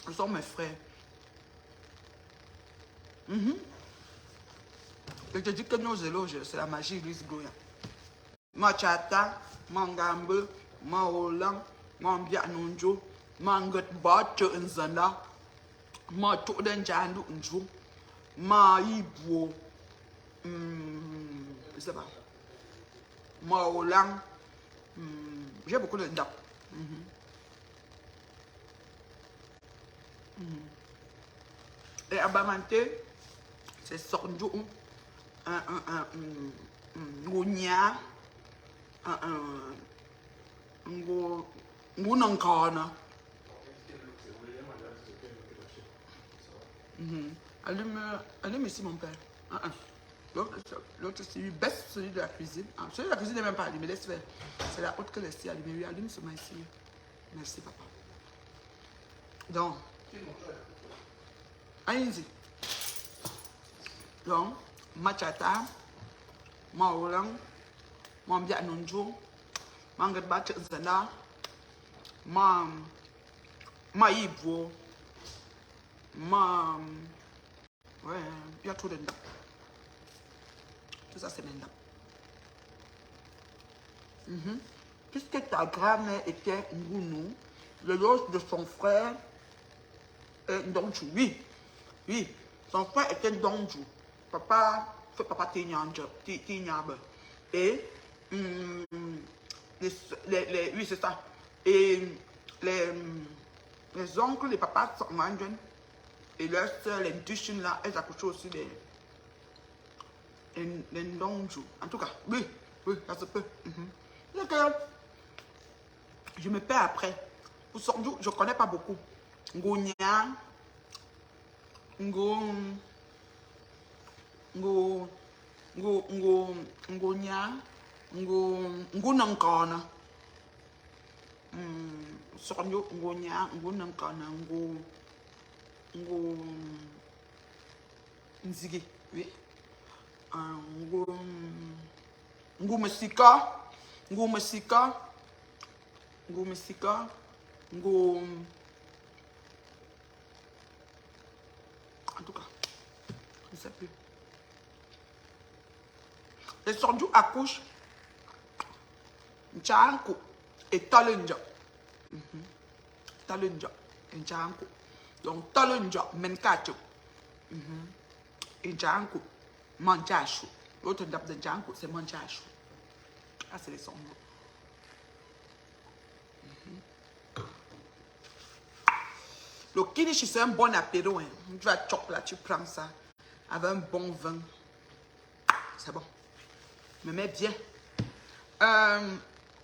Ils sont mes frères. Et je dis que nos éloges, c'est la magie Louise Gloria. Machata, Mangambe, Maolang, Mambia Nunjo, Mangot Bat Nzana, Ma Toden Jandu Njo, Ma Ibo, je sais pas, Maolang, j'ai beaucoup de ndap. Et Abamante, c'est Sornjo, Ngounia, Ngounankana. Allume ici, mon père. L'autre, c'est lui baisse celui de la cuisine. Celui de la cuisine n'est même pas allumé, laisse faire. C'est la haute que laisse allumer. Lui, allume seulement ici. Merci, papa. Donc, allez-y. Donc, Machata, Maolang, Mon bien nonjo. Mangat bat zana. Ma ibo. Ouais, il y a trop de ndap. Tout ça, c'est ndap. Puisque ta grand-mère était Ngounou, le dos de son frère est Ndonju. Oui, oui, son frère était Ndonju. Papa, fait papa Tinyab. Et, oui, c'est ça. Et les oncles, les papas sont Mandjouan. Et leurs soeurs, les Duchines là, elles accouchent aussi des Ndonju. En tout cas, oui, ça se peut. Donc, je me perds après. Pour Sondjou, je ne connais pas beaucoup. Ngonya, Ngonya, Ngonankana. Sondjou, Ngonya, Ngonankana, Nzigi, oui. Ngoumesika, en tout cas, je ne sais plus. Les Sondjou accouchent Nchanko et Talunja. Talunja et Nchanko. Donc Talunja, Menkacho. Et Nchanko, Manchachou. L'autre ndap de Nchanko, c'est Manchachou. Ah, c'est les Sondjou. Le kinichi, c'est un bon apéro. Hein. Tu vas choper là, tu prends ça avec un bon vin. C'est bon. Me mets bien.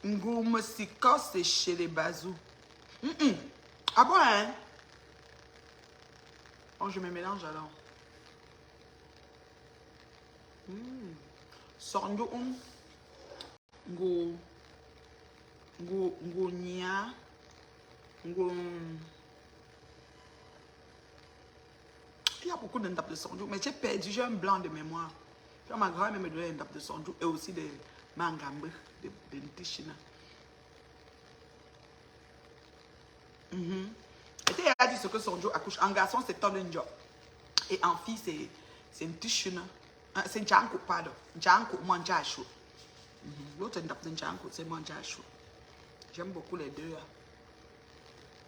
Ngoumesika, c'est chez les Bazou. Ah bon, hein? Oh, je me mélange alors. Sondjou, Ngonya, il y a beaucoup d'indap de Sondjou, mais j'ai perdu, j'ai un blanc de mémoire. Quand ma grand-mère me donnait indap de Sondjou et aussi des mangambe, des Ntichina. Et elle a dit ce que Sondjou accouche. En garçon, c'est Tolunjo. Et en fille, c'est Ntichina. C'est Nchanko, pardon. Nchanko, Manchachou. L'autre indap de Nchanko, c'est Manchachou. J'aime beaucoup les deux.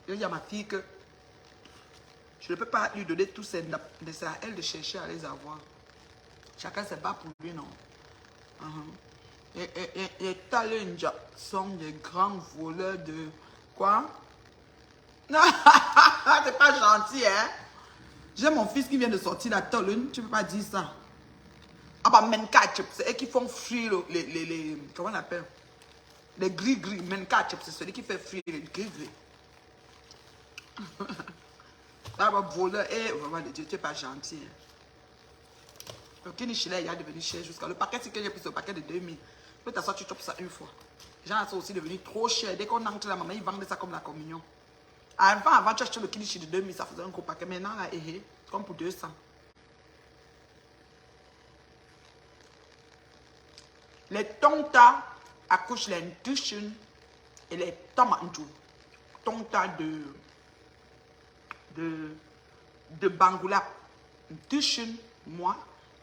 Je dis à ma fille que je ne peux pas lui donner tous ces nappes, mais c'est à elle de chercher à les avoir. Chacun se bat pour lui, non? Les Talunja sont des grands voleurs de... Quoi? Non, c'est pas gentil, hein? J'ai mon fils qui vient de sortir la Talun, tu ne peux pas dire ça. Ah bah, Menkachep, c'est eux qui font frire les... Comment on appelle? Les gris-gris. Menkachep, c'est celui qui fait frire les gris-gris. Ah bah, voleur, vraiment, Dieu, tu n'es pas gentil. Hein. Le kinichila, il a devenu cher jusqu'à... Le paquet, c'est que j'ai pris ce paquet de 2000. Je peux t'asseoir, tu chopes ça une fois. Les gens sont aussi devenus trop chers. Dès qu'on entre la maman, ils vendent ça comme la communion. Avant, tu achetais le kinichi de 2000, ça faisait un gros paquet. Maintenant, là, comme pour 200. Les tonta accouchent les Ntuchun et les Tamanjou. Tonta de Bangoula. Ntuchun, moi,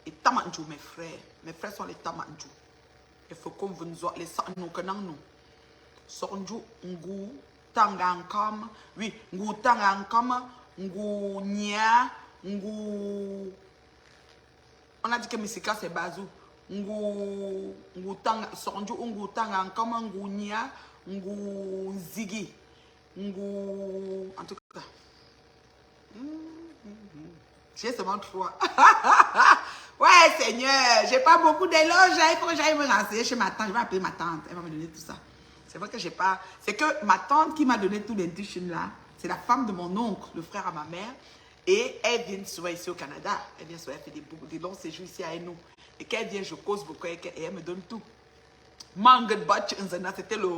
et Tamanjou, mes frères. Mes frères sont les Tamanjou. Il faut qu'on vous nous les nous connaissons nous. Sondjou, Ngou, Tangankam, oui, Ngou Tangankam, Ngou Nia, Ngou. On a dit que Missika c'est Bazou. Ngou Tang, Sondjou, Ngou Tangankam, Ngou Nia, Ngou Zigi, Ngou. En tout cas. J'ai seulement 3. Ouais, Seigneur, j'ai pas beaucoup d'éloges. Il faut que j'aille me renseigner chez ma tante. Je vais appeler ma tante. Elle va me donner tout ça. C'est vrai que j'ai pas. C'est que ma tante qui m'a donné tous les Ntuchun là, c'est la femme de mon oncle, le frère à ma mère. Et elle vient souvent ici au Canada. Elle vient souvent, elle fait des longs séjours ici à nous. Et quand elle vient, je cause beaucoup et elle me donne tout. Mangue Batch Nzana, c'était le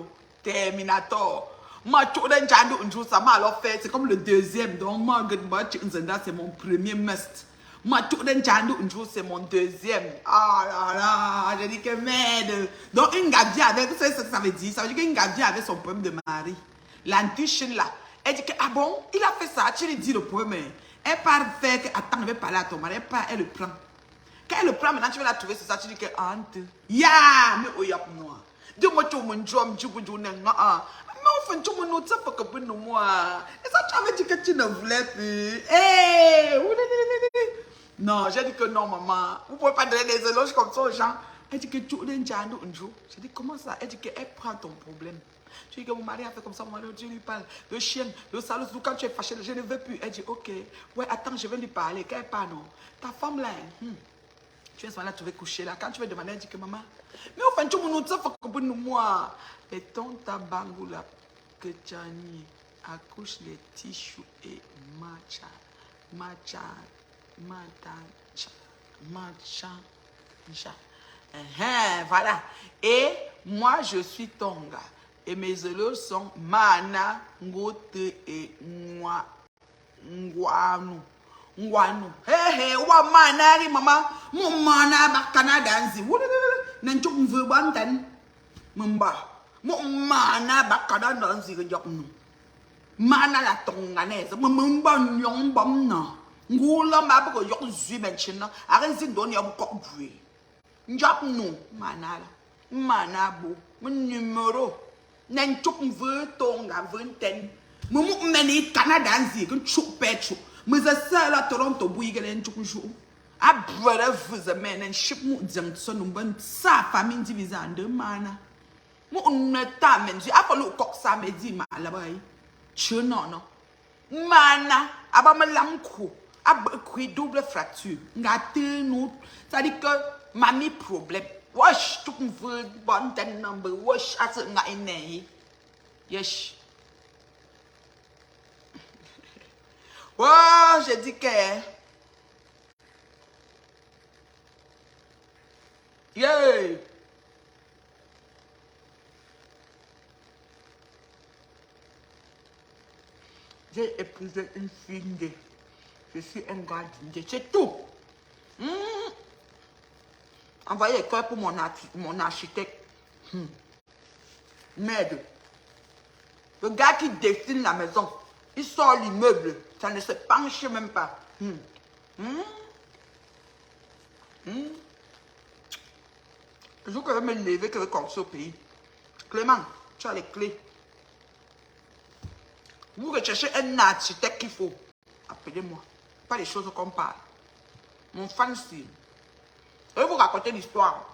Terminator. C'est comme le deuxième. Donc, Mangue Batch Nzana, c'est mon premier must. Moi, tout le jour, c'est mon deuxième. Ah là là, je dis que merde. Donc, une gardien avec, vous savez ce que ça veut dire? Ça veut dire qu'une gardien avait son problème de mari. L'antichine là. Elle dit que, ah bon, il a fait ça. Tu lui dis le problème. Elle part faire que, attends, je vais parler à ton mari. Elle part, elle le prend. Quand elle le prend, maintenant, tu vas la trouver, c'est ça. Tu dis que, ah, ya, mais oh, y'a pour moi. Dis-moi, tu m'as dit, tu m'as dit, enfin, tu me notes ça pour que moi. Et ça, tu avais dit que tu ne voulais plus. Hey! Non, j'ai dit que non, maman. Vous ne pouvez pas donner des éloges comme ça aux gens. Elle dit que tu es un jour. J'ai dit, comment ça? Elle dit qu'elle prend ton problème. Tu dis que mon mari a fait comme ça, mon mari, tu lui parles. Le chien, le salaud, quand tu es fâché, je ne veux plus. Elle dit, ok. Ouais, attends, je vais lui parler. Quand elle parle, non. Ta femme là, tu es là, tu vas coucher là. Quand tu vas demander, elle dit que maman. Mais enfin, tu me notes ça pour que moi. Et ton tabangou là. Que Tchani accouche les tissus et matcha, voilà. Et moi, je suis Tonga. Et mes élèves sont Mana, Ngote et Ngwanu. Hé, wa manari, maman. Mon mana bakana danzi. N'enchok mve bantan. Mamba. Mon mana bakana danzi. Mana la tonganese. Mon bon yon bom na. Ngula maboko yok zubenchina. Arenzi don yom kokbui. Njap no. Mana la. Mana bo. Mon numéro. N'enchok mve tonga venten. Mon meni Canadaanzi. Kun chuk petro. Mais ça là Toronto bouille en jour. A brother vous amène un ship mu son bon sa famille divisée en deux mana. Mon ne ta men a pas le coq ça me dit ma là-bas. Tu non. Mana aba me lamko. A double fracture. Ngate nous. Ça dit que mamie problème. Wesh tout me veut bon ten number. Wesh as nga ene. Yes. Oh, j'ai dit que... Yeah! J'ai épousé une fille. Je suis un gars d'Indé. C'est tout. Envoyez le cœur pour mon architecte. Merde. Le gars qui dessine la maison. Il sort l'immeuble, ça ne se penche même pas. Le jour que je vais me lever, que je vais commencer au pays. Clément, tu as les clés. Vous recherchez un architecte qu'il faut. Appelez-moi. Pas les choses qu'on parle. Mon fancy. Je vais vous raconter l'histoire.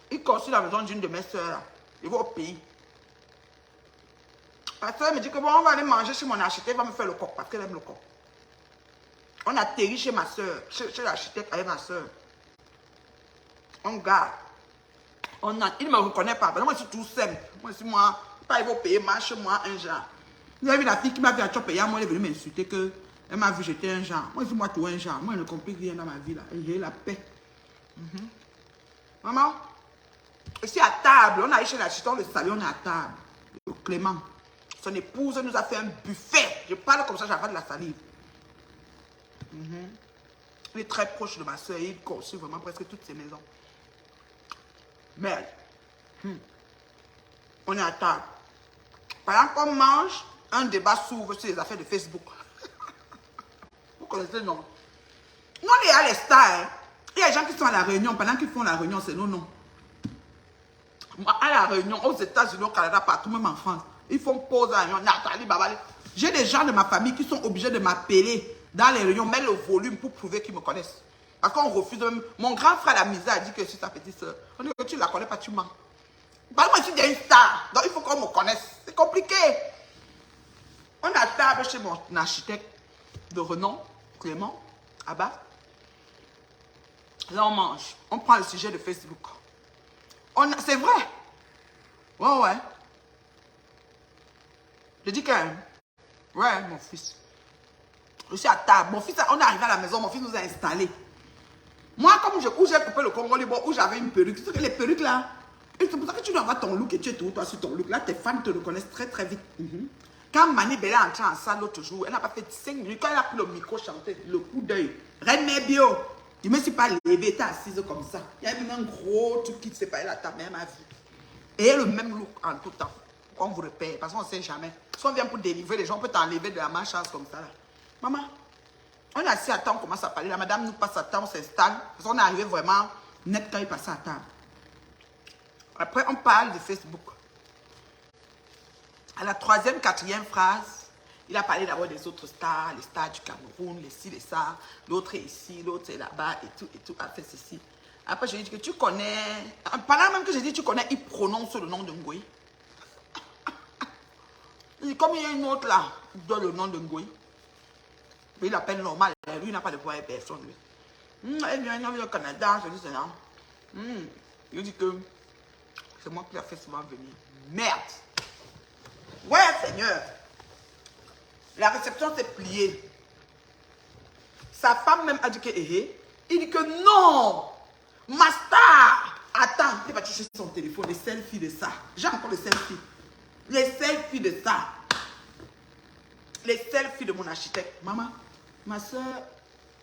Il construit la maison d'une de mes soeurs. Il va au pays. Ma soeur me dit que bon, on va aller manger chez mon architecte, il va me faire le coq parce qu'elle aime le coq. On atterrit chez ma soeur, chez l'architecte avec ma soeur. On garde. Il ne me reconnaît pas. Moi, je suis tout simple. Moi, pas il va payer, marche-moi un genre. Vous avez vu la fille qui m'a vu à Chopé, moi, elle est venue m'insulter que elle m'a vu j'étais un genre. Moi, je suis moi tout un genre. Moi, je ne comprends rien dans ma vie là. J'ai la paix. Maman, ici à table, on a allé chez l'architecte, on le salue, on est à table. Le Clément. Son épouse nous a fait un buffet. Je parle comme ça, j'avais de la salive. Il est très proche de ma soeur. Il construit vraiment presque toutes ses maisons. Merde. On est à table. Pendant qu'on mange, un débat s'ouvre sur les affaires de Facebook. Vous connaissez, non? Non, il y a les stars. Hein. Il y a des gens qui sont à la réunion. Pendant qu'ils font la réunion, c'est non. Moi, à la réunion, aux États-Unis, au Canada, partout, même en France. Ils font pause à la réunion. Nathalie, Babali. J'ai des gens de ma famille qui sont obligés de m'appeler dans les réunions, mettre le volume pour prouver qu'ils me connaissent. Parce qu'on refuse même. Mon grand frère, la misère, a dit que je suis sa petite soeur. On dit que tu ne la connais pas, tu mens. Bah, moi, je suis une star. Donc, il faut qu'on me connaisse. C'est compliqué. On est à table chez mon architecte de renom, Clément, à bas. Là, on mange. On prend le sujet de Facebook. C'est vrai. Ouais. Je dis quand même, ouais, mon fils. Je suis à table. Mon fils, on est arrivé à la maison, mon fils nous a installés. Moi, comme j'ai coupé le Congo libre, où j'avais une perruque, tu sais que les perruques là, c'est pour ça que tu dois avoir ton look et tu es tout toi sur ton look. Là, tes fans te reconnaissent très très vite. Quand Mani Bella est entrée en salle l'autre jour, elle n'a pas fait 5 minutes. Quand elle a pris le micro chanté, le coup d'œil. Reine Mébio, je ne me suis pas levée, t'es assise comme ça. Il y a même un gros truc qui te séparait la table, même à vue. Et le même look en tout temps. On vous repère, parce qu'on ne sait jamais. Si on vient pour délivrer les gens, on peut t'enlever de la malchance comme ça. Là. Maman, on est assis à temps, on commence à parler. La madame nous passe à temps, on s'installe. Parce qu'on est arrivé vraiment net quand il passait à table. Après, on parle de Facebook. À la 3e, 4e phrase, il a parlé d'abord des autres stars, les stars du Cameroun, les ci, les ça. L'autre est ici, l'autre est là-bas, et tout, a fait ceci. Après, je lui ai dit que tu connais... Pendant même que j'ai dit tu connais, il prononce le nom de Ngoï. Comme il y a une autre là, il donne le nom de Ngoï. Il l'appelle normal, lui il n'a pas de pouvoir avec personne. Elle vient au Canada, je dis c'est là. Il dit que c'est moi qui l'a fait souvent venir. Merde! Ouais, Seigneur. La réception s'est pliée. Sa femme même a dit que il dit que non. Ma star. Attends, il va chercher son téléphone, les selfies de ça. J'ai encore les selfies. Les selfies de ça. Les selfies de mon architecte. Maman, ma soeur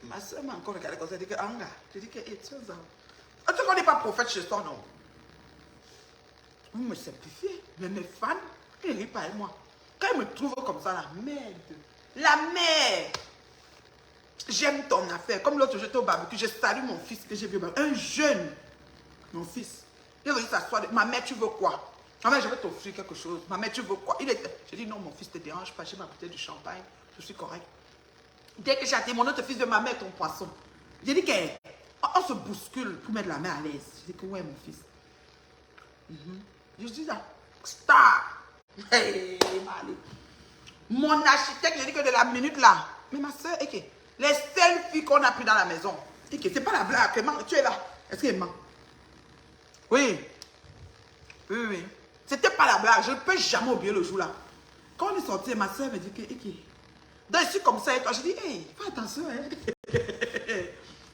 m'a encore regardé comme ça. Elle dit que Anga. Je dis que tu qu'on n'est pas prophète chez toi, non. Vous me simplifiez. Mais mes fans, ils rient pas avec moi. Quand ils me trouvent comme ça, la merde. La merde. J'aime ton affaire. Comme l'autre, j'étais au barbecue, je salue mon fils que j'ai vu. Un jeune. Mon fils. Il est venu s'asseoir. Ma mère, tu veux quoi? Ma mère, je vais t'offrir quelque chose. Ma mère, tu veux quoi? J'ai dit non, mon fils, ne te dérange pas. J'ai ma bouteille du champagne. Je suis correct. Dès que j'ai atteint mon autre fils de ma mère, ton poisson. J'ai dit qu'on se bouscule pour mettre la main à l'aise. J'ai dit que ouais, mon fils. Je dis ça. Star. Hey, mon architecte, j'ai dit que de la minute là. Mais ma soeur, les selfies qu'on a pris dans la maison. C'est pas la blague. Tu es là. Est-ce qu'il ment? Oui. Oui. C'était pas la blague. Je ne peux jamais oublier le jour là. Quand on est sorti, ma soeur me dit que. Donc, je suis comme ça et toi, je dis, hey, fais attention. Hein.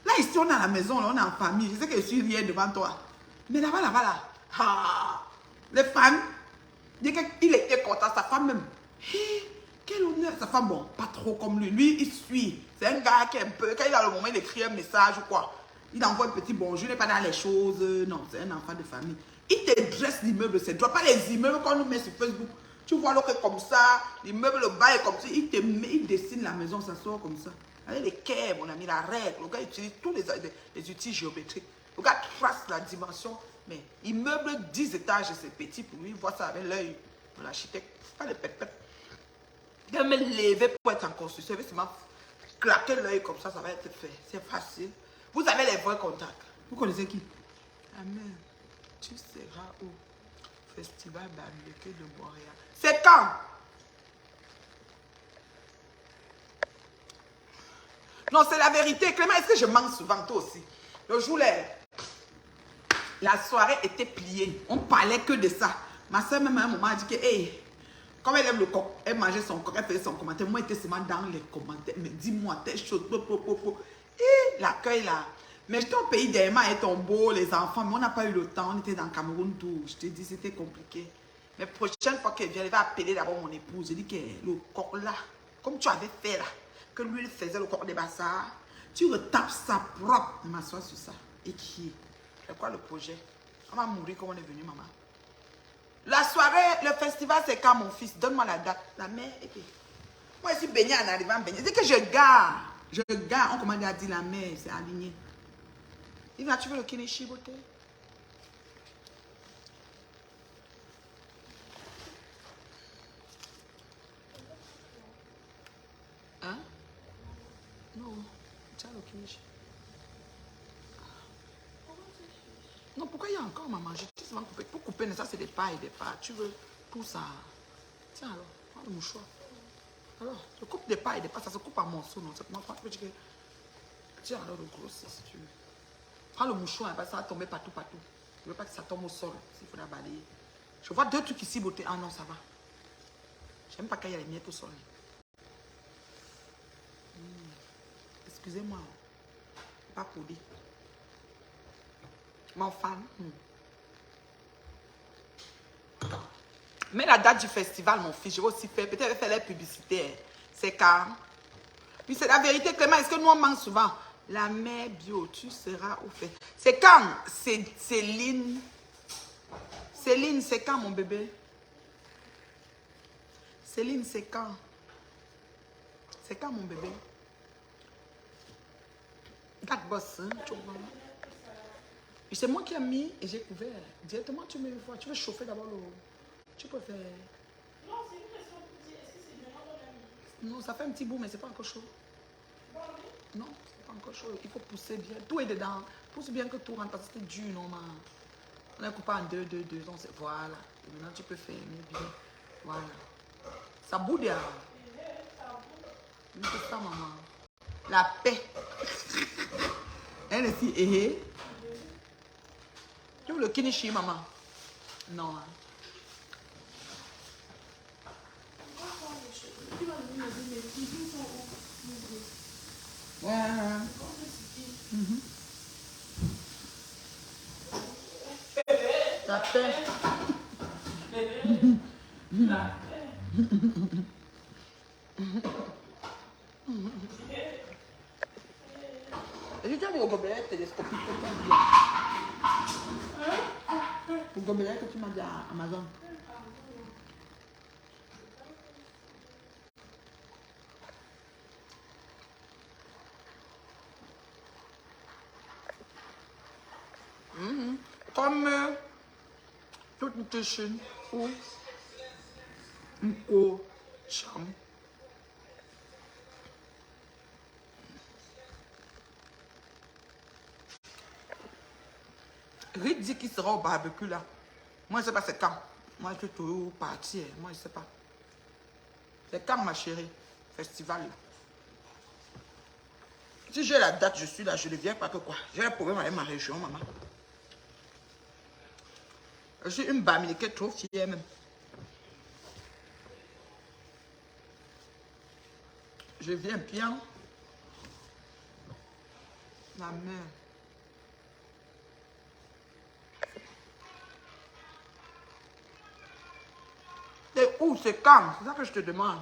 Là, ici, on est à la maison, là, on est en famille. Je sais que je suis rien devant toi. Mais là-bas, là. Ah, les fans, il était content, sa femme même. Hey, quel honneur. Sa femme, bon, pas trop comme lui. Lui, il suit. C'est un gars qui est un peu. Quand il a le moment, il écrit un message ou quoi. Il envoie un petit bonjour, il n'est pas dans les choses. Non, c'est un enfant de famille. Il te dresse l'immeuble, c'est droit. Pas les immeubles qu'on nous met sur Facebook. Tu vois l'autre comme ça, l'immeuble, le bas est comme ça. Il dessine la maison, ça sort comme ça. Avec les quais, mon ami, la règle. Le gars utilise tous les outils géométriques. Le gars trace la dimension. Mais immeuble 10 étages, c'est petit pour lui. Il voit ça avec l'œil de l'architecte. Pas de pépette. Il va me lever pour être en construction. Il va seulement claquer l'œil comme ça, ça va être fait. C'est facile. Vous avez les vrais contacts. Vous connaissez qui? Amen. Tu seras où? Festival barbecue de Montréal. C'est quand? Non, c'est la vérité. Clément, est-ce que je mens souvent, toi aussi? Le jour, la soirée était pliée. On parlait que de ça. Ma soeur, même à un moment, a dit que, hey, comme elle aime le coq, elle mangeait son coq, elle faisait son commentaire. Moi, j'étais seulement dans les commentaires. Mais dis-moi, telle chose. Et l'accueil là. Mais j'étais au pays d'Emma et Tombeau, les enfants. Mais on n'a pas eu le temps. On était dans le Cameroun tout. Je te dis, c'était compliqué. Mais prochaine fois qu'elle vient, elle va appeler d'abord mon épouse. Je dis que le coq là, comme tu avais fait là, que lui il faisait le coq des bassards, tu retapes ça propre. Je m'assois sur ça. Et qui? C'est quoi le projet? On va mourir comme on est venu, maman. La soirée, le festival, c'est quand mon fils? Donne-moi la date. La mère, moi, je suis baignée en arrivant baignée. C'est que je garde. On commande à dire la mère, c'est aligné. Il va, tu veux le Kinichi, beauté? Hein? Non, tu as le Kinichi. Non, pourquoi il y a encore maman? Je dis souvent couper. Pour couper, ça c'est des pailles, des pâtes. Tu veux tout ça? Tiens alors, prends le mouchoir. Alors, je coupe des pailles, des pâtes, ça se coupe en morceaux, non? C'est moi, tiens alors le gros, si tu veux. Prends le mouchoir, ça va tomber partout. Je veux pas que ça tombe au sol, s'il faut la balayer. Je vois 2 trucs ici, beauté. Ah non, ça va. J'aime pas quand il y a les miettes au sol. Excusez-moi. Pas poli. Mon fan. Mais la date du festival, mon fils, je vais aussi faire, peut-être faire la publicité. C'est quand? Puis c'est la vérité, Clément, est-ce que nous on manque souvent? La mère bio, tu seras au fait. C'est quand? C'est Céline. Céline, c'est quand, mon bébé? Céline, c'est quand? C'est quand, mon bébé? Date boss, hein? Tu vois. Et c'est moi qui ai mis et j'ai couvert. Directement, tu mets une fois. Tu veux chauffer d'abord le... Tu peux faire... Non, c'est une question pour dire, est-ce que c'est vraiment dans la nuit? Non, ça fait un petit bout, mais c'est pas encore chaud. Non, c'est pas encore chaud. Il faut pousser bien. Tout est dedans. Pousse bien que tout rentre parce que c'était dur, non, man. On a coupé en deux. Voilà. Et maintenant, tu peux fermer bien. Voilà. Ça boude, hein. C'est ça, maman. La paix. Elle est si hé. Tu veux le kinishi, maman? Non, hein. Ouais. La paix. Et je dis au gobelet télescopique que tu as dit. Au gobelet que tu m'as dit à Amazon. Comme toute une chaîne ou une co-chambre. Rick dit qu'il sera au barbecue là. Moi, je ne sais pas c'est quand. Moi, je suis toujours parti. Moi, je ne sais pas. C'est quand, ma chérie? Festival. Si j'ai la date, je suis là. Je ne viens pas que quoi. J'ai un problème avec ma région, maman. Je suis une bamiliquée trop fière même. Je viens bien. La mère. C'est où? C'est quand? C'est ça que je te demande.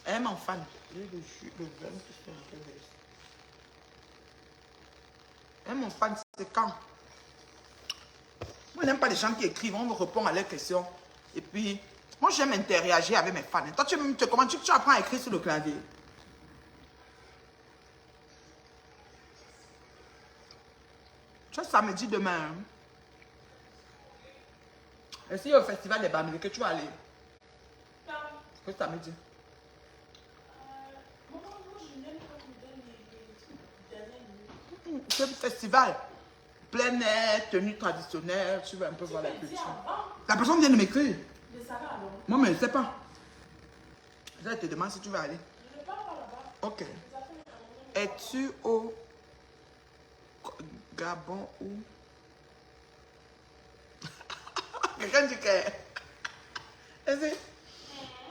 Elle m'en fan. Le jus, le vin qui fait un peu de... Elle m'en fan, c'est quand? Moi, je n'aime pas les gens qui écrivent, on me répond à leurs questions. Et puis, moi, j'aime interagir avec mes fans. Toi, comment tu apprends à écrire sur le clavier? Tu vois, samedi demain. Hein? Et si au festival des Bamilés, que tu vas aller? Non. Que samedi? Moi, je n'aime pas qu'on me donne des dernières minutes. C'est le festival. Plein air, tenue traditionnelle, tu vas un peu voir la culture. La personne vient de m'écrire. Mais ça va alors? Moi, mais je ne sais pas. Je te demande si tu vas aller. Je ne pars pas là-bas. Ok. Es-tu au Gabon ou... Quelqu'un dit que...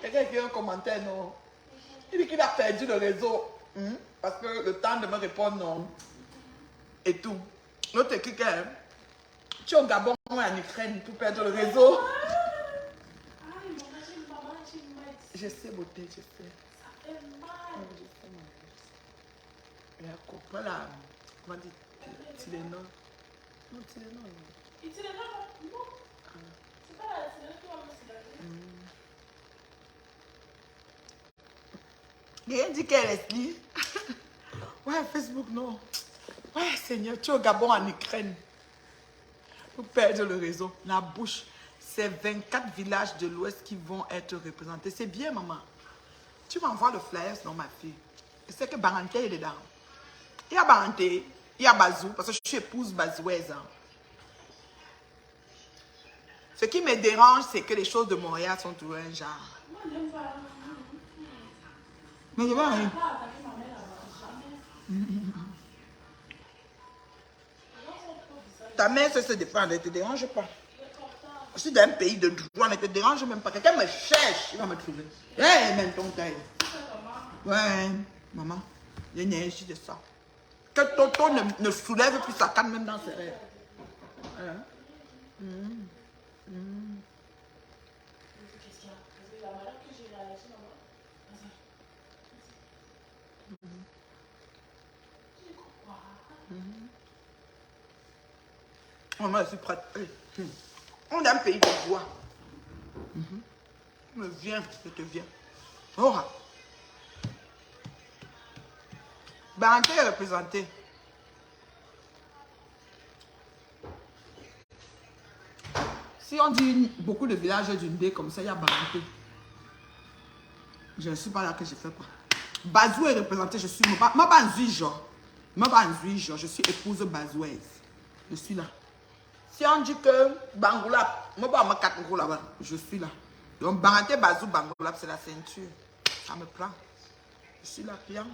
Quelqu'un écrit un commentaire, non? Il dit qu'il a perdu le réseau. Parce que le temps de me répondre, non. Et tout. L'autre écrit que... Tu es au Gabon ou en Ukraine pour perdre le réseau. Ah, ils m'ont mangé une maman, j'ai une main. Je sais, beauté, je sais. Ça fait mal. Je sais, mon Et à quoi là? Comment dire? Tylenol. Non, Tylenol. Et tu l'as là? Non. C'est pas la Tylenol qui va me cicatriser. Rien dit qu'elle est liée. Ouais, Facebook, non. Ouais, Seigneur, tu es au Gabon en Ukraine. Pour perdre le réseau. La bouche. C'est 24 villages de l'Ouest qui vont être représentés. C'est bien, maman. Tu m'envoies le flyer, non, ma fille. C'est que Baranté est dedans. Il y a Baranté, il y a Bazou, parce que je suis épouse bazouaise. Hein. Ce qui me dérange, c'est que les choses de Montréal sont toujours un genre. Moi, j'aime pas. Mais je vais rien. Pas attaquer ma mère là-bas. Jamais. Ta mère, ça se défend, elle ne te dérange pas. Le portable. Je suis dans un pays de droit, ne te dérange même pas. Quelqu'un me cherche, il va me trouver. Hé, hey, même ton taille. Ouais, maman, l'énergie de ça. Que Toto ne soulève plus sa canne même dans ses rêves. Hein? Qu'est-ce qu'il y a? Parce que la manière que j'ai réagi, maman. Vas-y. Tu crois? Oh, moi, je suis prête. On est un pays de droit. Me viens, je te viens. Oh. Banté est représenté. Si on dit beaucoup de villages d'une dé comme ça, il y a Banté. Je ne suis pas là que je fais quoi. Bazou est représenté, je suis ma banzuijo. Ma banzuijo, je suis épouse bazouaise. Je suis là. Si on dit que Bangoulap, je suis là. Donc Banté, Bazou, Bangoulap, c'est la ceinture. Ça me prend. Je suis là, bien.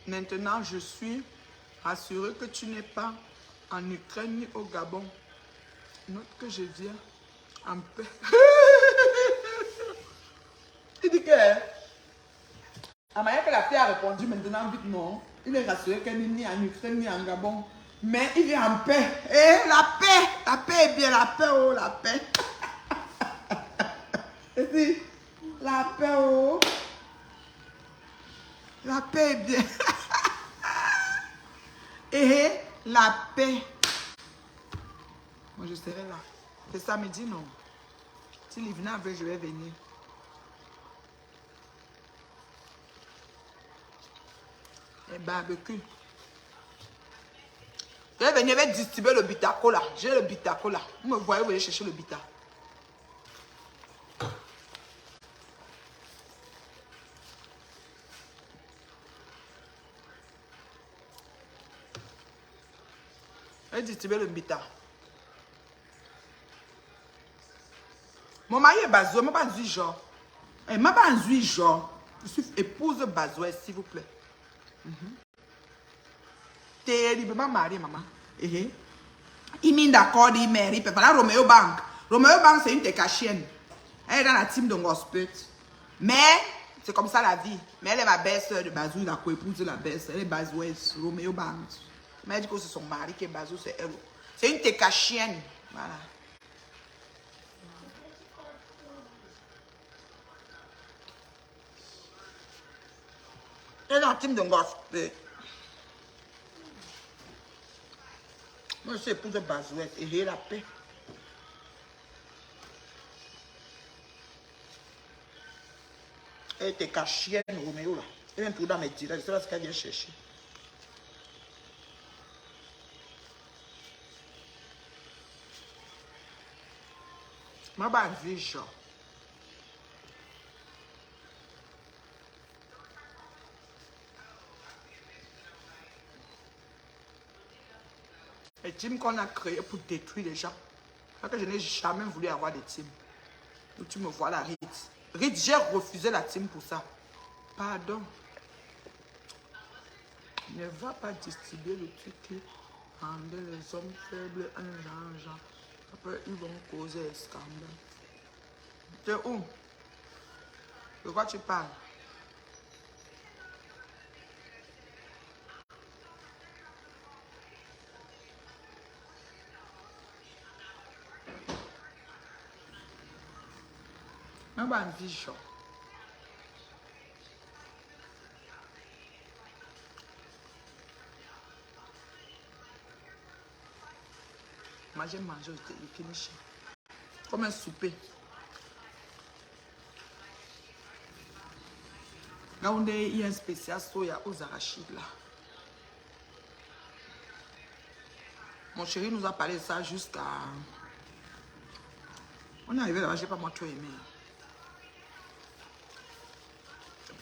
Maintenant, je suis rassurée que tu n'es pas en Ukraine ni au Gabon. Note que je viens en paix. Il dit que la manière que la fille a répondu maintenant, vite non. Il est rassuré qu'elle n'est ni en Ukraine ni en Gabon. Mais il vient en paix. Et la paix est bien, la paix, oh, la paix. Et puis, la paix, oh. La paix est bien. Et la paix. Moi, je serai là. C'est samedi, non? Si Livna veut, je vais venir. Et barbecue. Je vais venir, je vais distribuer le bitaco là. J'ai le bitaco là. Vous me voyez, vous allez chercher le bita. Je vais distribuer le bita. Mon mari est Bazoué, je ne pas genre. Je ne pas genre. Je suis épouse Bazoué, s'il vous plaît. Terriblement mariée, maman. Il m'a d'accord, il mérite. Voilà Roméo Bank. Roméo Bank, c'est une tecachienne. Elle est dans la team de Gospel. Mais, c'est comme ça la vie. Mais elle est ma belle-sœur de Bazou, il a co-épouse la belle-sœur. Elle est Bazouès, Roméo Bank. Mais elle dit que c'est son mari qui est Bazou, c'est elle. C'est une tecachienne. Voilà. Elle est dans la team de Gospel. Moi, je suis épouse de Bazouès et j'ai la paix. Elle était cachée, Roméo, là. Elle vient tout dans mes tirages, je sais pas ce qu'elle vient chercher. Ma bonne vie, genre. Les teams qu'on a créés pour détruire les gens. Parce que je n'ai jamais voulu avoir des teams. Donc tu me vois là, Ritz. Ritz, j'ai refusé la team pour ça. Pardon. Ne va pas distribuer le truc qui rendait les hommes faibles un genre. Après, ils vont causer un scandale. Tu es où? De quoi tu parles? Ma bonne vision. Moi, j'ai mangé le finish. Comme un souper. Là, on est, il y a un spécial soya aux arachides là. Mon chéri nous a parlé de ça jusqu'à... On est arrivé là-bas, j'ai pas moi trop aimé.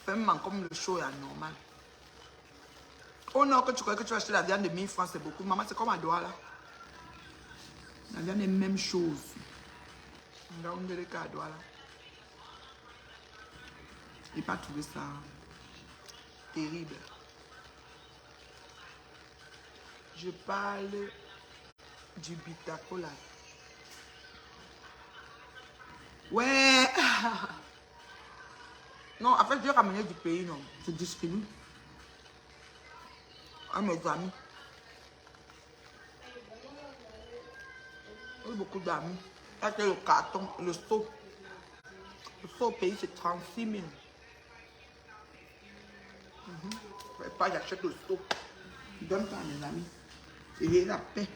Vraiment, comme le show est anormal. Oh non, que tu crois que tu vas acheter la viande de 1000 francs, c'est beaucoup. Maman, c'est comme à Douala. La viande est la même chose. Là, on dirait qu'à Douala. Je n'ai pas trouvé ça terrible. Je parle Du bitaco là. Ouais. Non, en fait, j'ai ramené du pays, non. Je distribue à mes amis. J'ai beaucoup d'amis. Ça, c'est le carton, le seau. Le seau au pays, c'est 36 000. Je ne vais pas, j'achète le seau. Je donne ça à mes amis. Et j'ai la paix.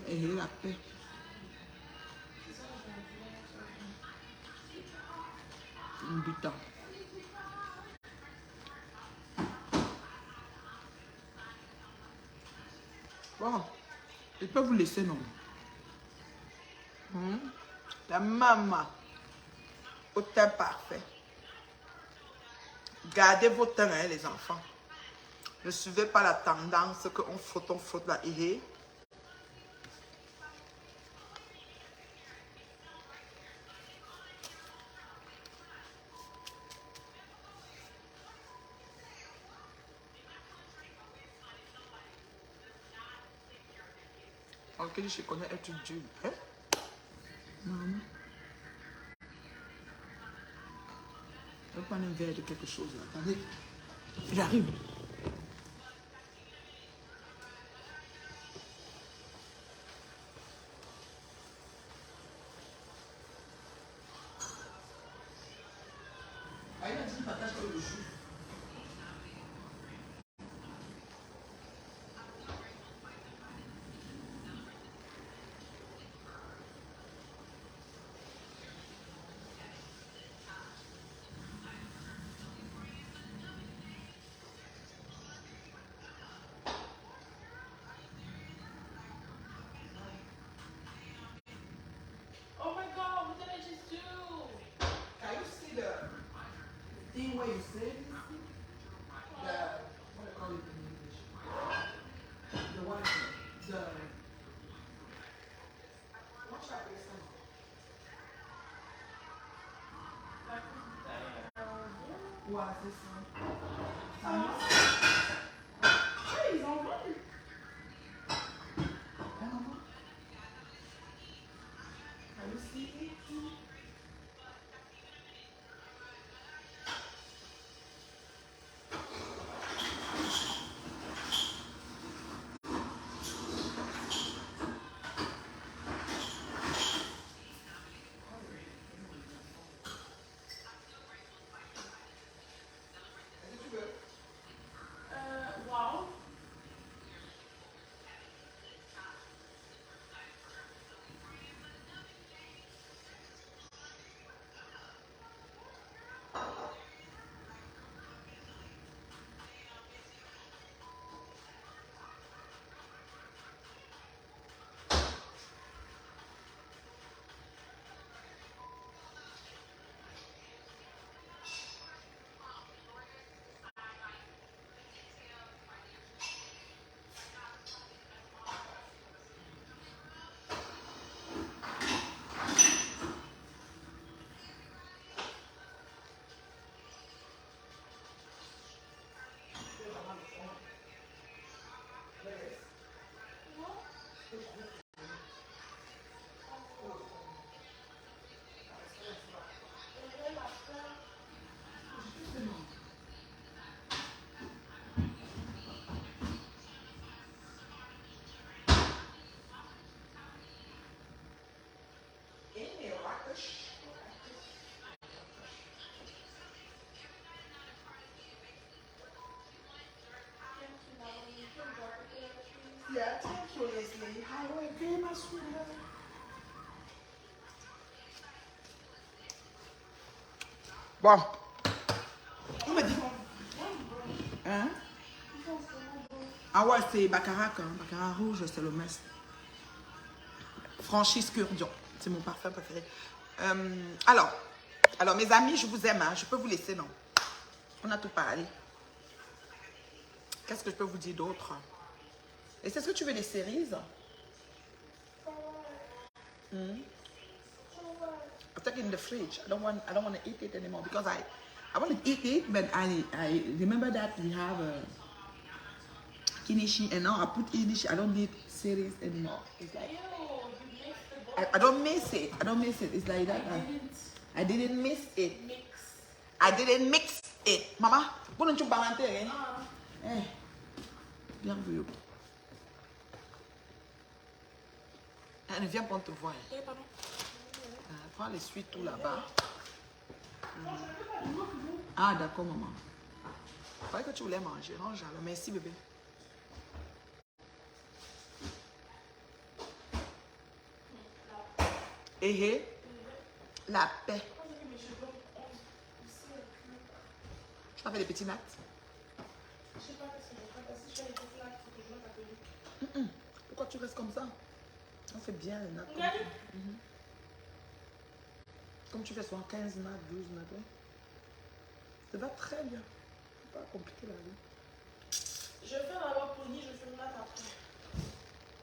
Et j'ai la paix. Un butin. Bon, je peux vous laisser, non? La maman, au teint parfait. Gardez vos teints, hein, les enfants. Ne suivez pas la tendance qu'on frotte là. Et ok, je connais un truc dur. Hein? Maman. Je vais prendre un verre de quelque chose là. Attendez. J'arrive. Ah, il a dit partage avec le jus. Oh my god, what did I just do? Can you see the thing where you say the what do you call it in English? The one the watch out this one. Ouais, c'est ça. Ça marche. Hey, ils en veulent. Can you see it? Wow. Yeah, thank you, Leslie. How are you, my sweetheart? Bon. On me dit. Hein? Ah ouais, c'est Baccarat, hein. Baccarat rouge, c'est le mess. Franchise Curdion. C'est mon parfum préféré. Alors, mes amis, je vous aime. Hein. Je peux vous laisser, non? On a tout parlé. Qu'est-ce que je peux vous dire d'autre? Et c'est ce que tu veux, des cerises? I stuck it in the fridge. I don't want to eat it anymore because I want to eat it, but I remember that we have Kinishi, and now I put Inishi. I don't need series anymore. It's like, Yo, you mixed the both. I don't miss it. I don't miss it. It's like that. I didn't miss it. Mix. I didn't mix it. Mama, why don't you balance it? Eh, bien vu. Elle vient pour te voir. Eh, pardon. Prends les suites tout là-bas. Ah, d'accord, maman. Je croyais que tu voulais manger. Non, j'allais. Merci, bébé. Eh, la paix. Tu vas faire des petits nattes. Je sais pas parce que je crois que si je fais les petits là, il faut que je mette à payer. Pourquoi tu restes comme ça? On fait bien les nattes. Regardez. Comme tu fais souvent 15 nattes, 12 nattes. Ouais. Ça va très bien. C'est pas compliqué la vie. Je vais faire d'abord pony, je fais une natte après.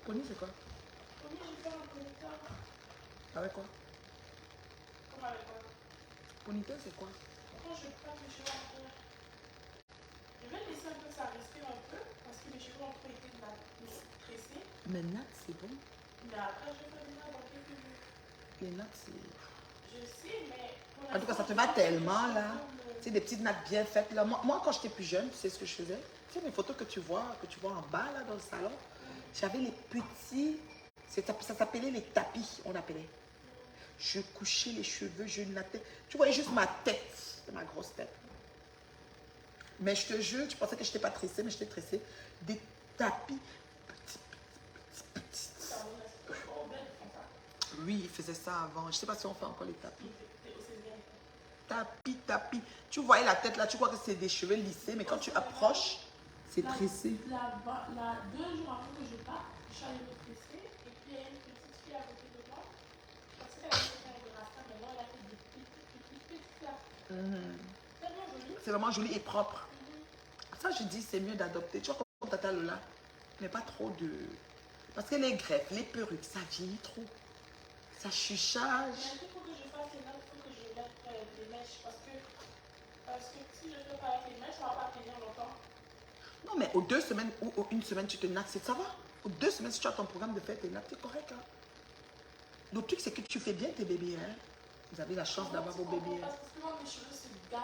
Pony, c'est quoi? Pony, je vais faire un ponytail. Avec quoi? Comme avec quoi? Ponytail, c'est quoi? Quand je passe mes cheveux en terre, je vais laisser un peu ça rester un peu parce que mes cheveux ont trop été tressés. Mais nattes, c'est bon. Mais après, je vais faire des nattes dans quelques jours. Les nattes, c'est... Je sais, mais. En tout cas, ça te va tellement, là. C'est des petites nattes bien faites, là. Moi, quand j'étais plus jeune, tu sais ce que je faisais? Tu sais, mes photos que tu vois en bas, là, dans le salon, j'avais les petits... Ça s'appelait les tapis, on appelait. Je couchais les cheveux, je nattais. Tu voyais juste ma tête, ma grosse tête. Mais je te jure, tu pensais que je n'étais pas tressée, mais j'étais tressée. Des tapis petits. Oui, ils faisaient ça avant. Je ne sais pas si on fait encore les tapis. Tapis. Tu voyais la tête là, tu crois que c'est des cheveux lissés, mais quand tu approches, c'est tressé. 2 jours avant que je parte, je suis allée me tresser. Et puis il y a une petite fille à côté de moi. Parce qu'elle avait fait des rastas, mais moi elle a fait des petites là. Tellement joli. C'est vraiment joli et propre. Ça, je dis, c'est mieux d'adopter. Tu vois, comme Tata Lola, mais pas trop de... Parce que les greffes, les perruques, ça vieillit trop. Ça chuchage. Mais il faut que je fasse les nattes, il faut que je mette des mèches. Parce que si je ne fais pas avec les mèches, ça ne va pas tenir longtemps. Non, mais aux 2 semaines ou aux 1 semaine, tu te nattes, ça va. Aux 2 semaines, si tu as ton programme de faire tes nattes, c'est correct. Hein? Le truc, c'est que tu fais bien tes bébés. Hein? Vous avez la chance d'avoir vos bébés. Hein? Parce que moi, mes cheveux se gâtent.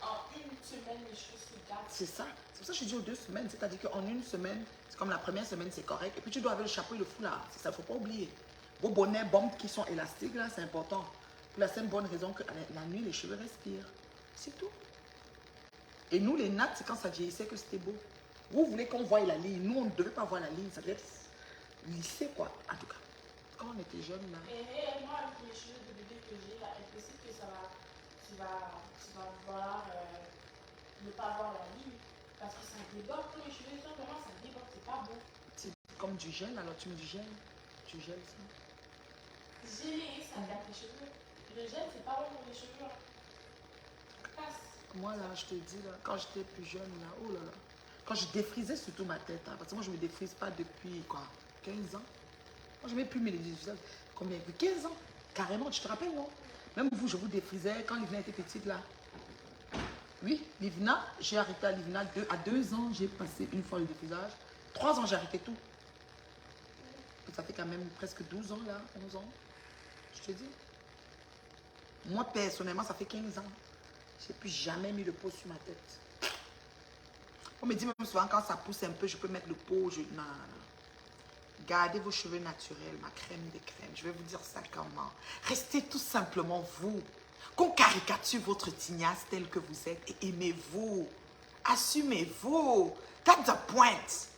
En 1 semaine, mes cheveux se gâtent. C'est ça. C'est pour ça que je dis aux 2 semaines. C'est-à-dire qu'en 1 semaine, c'est comme la première semaine, c'est correct. Et puis tu dois avoir le chapeau et le foulard. C'est ça, il ne faut pas oublier. Vos bonnets, bombes qui sont élastiques, là, c'est important. Pour la simple bonne raison que la nuit, les cheveux respirent. C'est tout. Et nous, les nattes, c'est quand ça vieillissait que c'était beau. Vous voulez qu'on voie la ligne. Nous, on ne devait pas voir la ligne. Ça devait être lissé, quoi. En tout cas, quand on était jeunes, là. Et moi, avec les cheveux de bébé que j'ai, là, est possible que ça va, tu vas voir, ne pas voir la ligne. Parce que ça déborde. Quand les cheveux, simplement, ça déborde. C'est pas beau. C'est comme du gel, alors tu mets du gel. Tu gèles ça. Geler, ça gâte les cheveux. Le gel, c'est pas bon pour les cheveux. Casse. Moi, là, je te dis, là, quand j'étais plus jeune, là, oh là là. Quand je défrisais surtout ma tête, hein, parce que moi, je ne me défrise pas depuis, quoi, 15 ans. Moi, je ne mets plus mes visages. Combien? Depuis 15 ans. Carrément, tu te rappelles, non? Même vous, je vous défrisais quand Livna était petite, là. Oui, Livna, j'ai arrêté à Livna à 2 ans, j'ai passé une fois le défrisage. 3 ans, j'ai arrêté tout. Ça fait quand même presque 12 ans, là, 11 ans. Je te dis. Moi, personnellement, ça fait 15 ans. Je n'ai plus jamais mis le pot sur ma tête. On me dit même souvent, quand ça pousse un peu, je peux mettre le pot. Non. Gardez vos cheveux naturels, ma crème des crèmes. Je vais vous dire ça comment. Restez tout simplement vous. Qu'on caricature votre tignasse telle que vous êtes et aimez-vous. Assumez-vous. That's the point.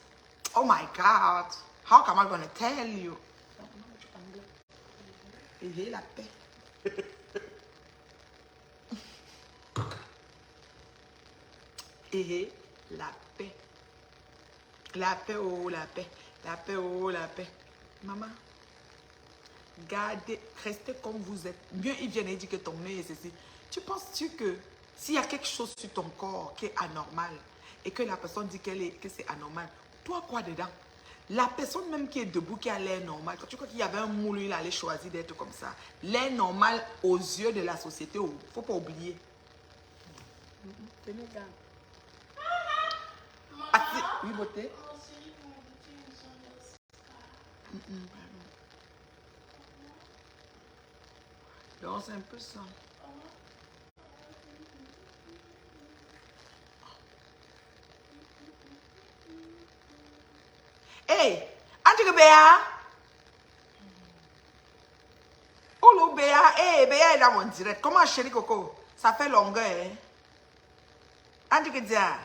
Oh my God. How am I going to tell you? Et la paix. Et la paix. La paix, oh la paix. La paix, oh la paix. Maman, gardez, restez comme vous êtes. Mieux il vient et dit que ton nez est ceci. Tu penses-tu que s'il y a quelque chose sur ton corps qui est anormal et que la personne dit que c'est anormal, toi quoi dedans? La personne même qui est debout, qui a l'air normal, quand tu crois qu'il y avait un moule, il allait choisir d'être comme ça. L'air normal aux yeux de la société, il ne faut pas oublier. Oui, beauté. En série, mon beauté, nous sommes aussi. Donc, c'est un peu ça. Hey, Antique Béa. Oh, le Béa. Hey, Béa est dans mon direct. Comment, chérie Coco? Ça fait longueur, hein? Antique Dia.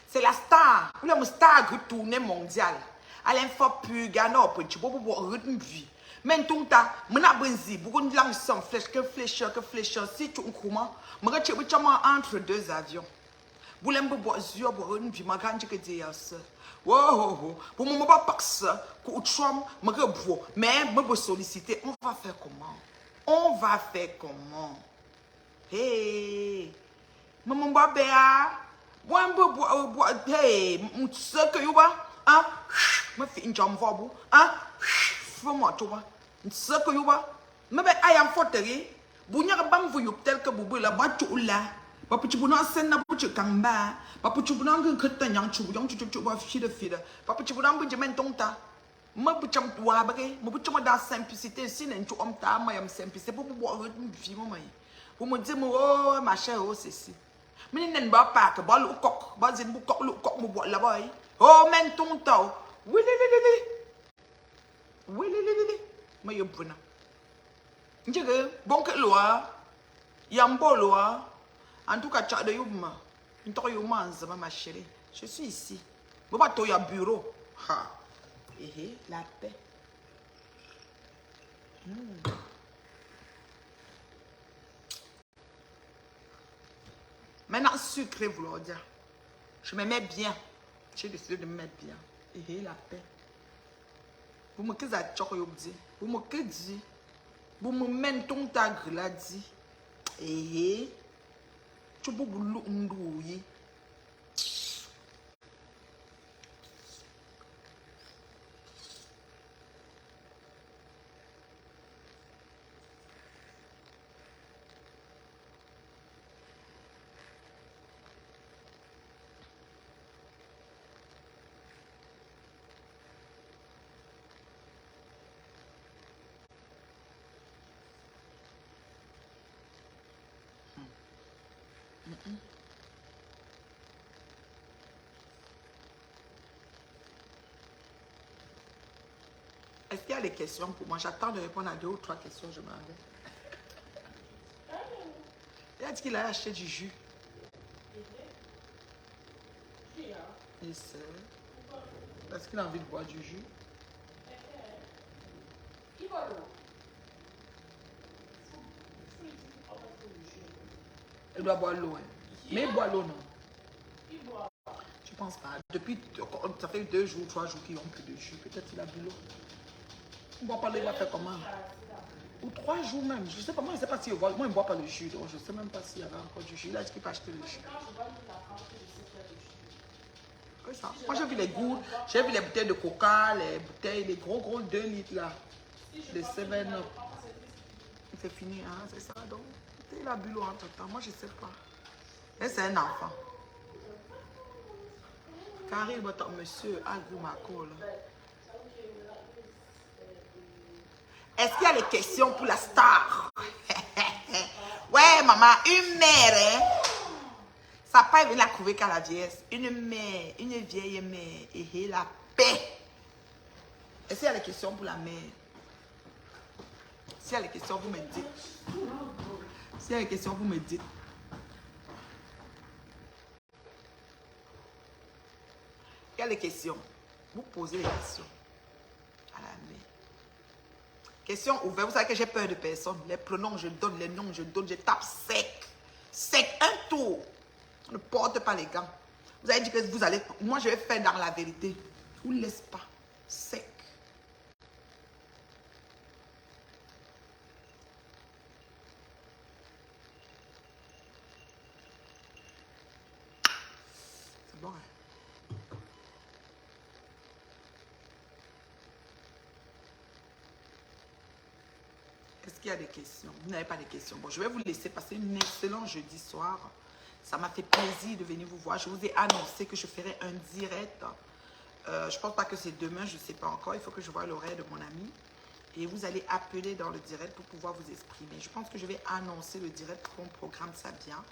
C'est la star. Ou la star retournée mondiale. À l'info plus gano, petit bobo rythme vie. Maintenant, mon abonzi, beaucoup de langues sont flèches, que flécheur. Si tu comment, je vais entre deux avions. Vous l'avez boire zio, boire une vie, ma grande que dire ça. Wow, pour mon pas ça, pour Trump, je vais boire. Mais je vais solliciter. On va faire comment? Hey, maman babéa. Moi, hey, ce que you vois, hein? Je fais une jambe pour hein? Fais-moi, tu vois. Ce que you vois, mais I am forterie. Vous n'avez pas vu tel que vous la battu là. Pas pour tu vous n'en scène na pour tu kamba. Pas pour tu vous n'en que tu n'en tu vas filer. Pas pour tu vous n'en tu mets ton tas. Moi, pour tu m'as abri, moi, pour tu m'as dans simplicité, si tu as un tas, moi, j'aime simplicité pour boire une vie, moi. Vous me dites, oh, ma chère, oh, c'est si. Mais ne pas pas que bol ou coq, bazin ou coq, me boit là-bas. Oh, men ton tau. Oui, mais il y a bon. Je dis, bon que loi, il y a un bon loi. En tout cas, tu as de yuma. Tu as de yuma, ma chérie. Je suis ici. Bon, bah, tu as un bureau. Ha. Eh, la paix. Maintenant, sucré, vouloir dire. Je me mets bien. J'ai décidé de me mettre bien. Et la paix. Vous me dites à Tchokyoubdi. Vous me dites. Vous me mettez ton tagre là dit. Et tu peux vous l'oublier. Est-ce qu'il y a des questions pour moi? J'attends de répondre à 2 ou 3 questions, je m'en vais. Il a dit qu'il a acheté du jus. Il sait. Parce qu'il a envie de boire du jus. Il doit boire l'eau. Hein. Mais il boit l'eau, non? Je pense pas. Depuis, ça fait 2 jours, 3 jours qu'ils ont plus de jus. Peut-être qu'il a bu l'eau. On ne boit pas l'eau, il va faire comment? Ou 3 jours même. Je ne sais pas, moi je ne sais pas s'il boit. Moi, il ne boit pas le jus. Donc je ne sais même pas s'il y avait encore du jus. Il a dit qu'il peut acheter le jus. Que ça. Moi, j'ai vu les goûts. J'ai vu les bouteilles de coca, les bouteilles, les gros 2 litres là. Les 7-Up. C'est fini, hein, c'est ça. Donc, il a bu l'eau entre temps. Moi, je ne sais pas. Mais c'est un enfant. Carré, votre monsieur, Agrumako, là. Est-ce qu'il y a des questions pour la star? Ouais, maman, une mère, hein? Ça n'a pas été la couver qu'à la vieillesse. Une mère, une vieille mère, et la paix. Est-ce qu'il y a des questions pour la mère? S'il y a des questions, vous me dites. S'il y a des questions, vous me dites. Il y a des questions. Vous posez les questions à la mère. Question ouverte. Vous savez que j'ai peur de personne. Les pronoms, je donne. Les noms, je donne. Je tape sec. Sec. Un tour. On ne porte pas les gants. Vous avez dit que vous allez... Moi, je vais faire dans la vérité. Vous ne laissez pas. Sec. C'est bon, hein? Est-ce qu'il y a des questions? Vous n'avez pas de questions. Bon, je vais vous laisser passer une excellente jeudi soir. Ça m'a fait plaisir de venir vous voir. Je vous ai annoncé que je ferai un direct. Je ne pense pas que c'est demain, je ne sais pas encore. Il faut que je voie l'horaire de mon ami. Et vous allez appeler dans le direct pour pouvoir vous exprimer. Je pense que je vais annoncer le direct pour qu'on programme ça bien.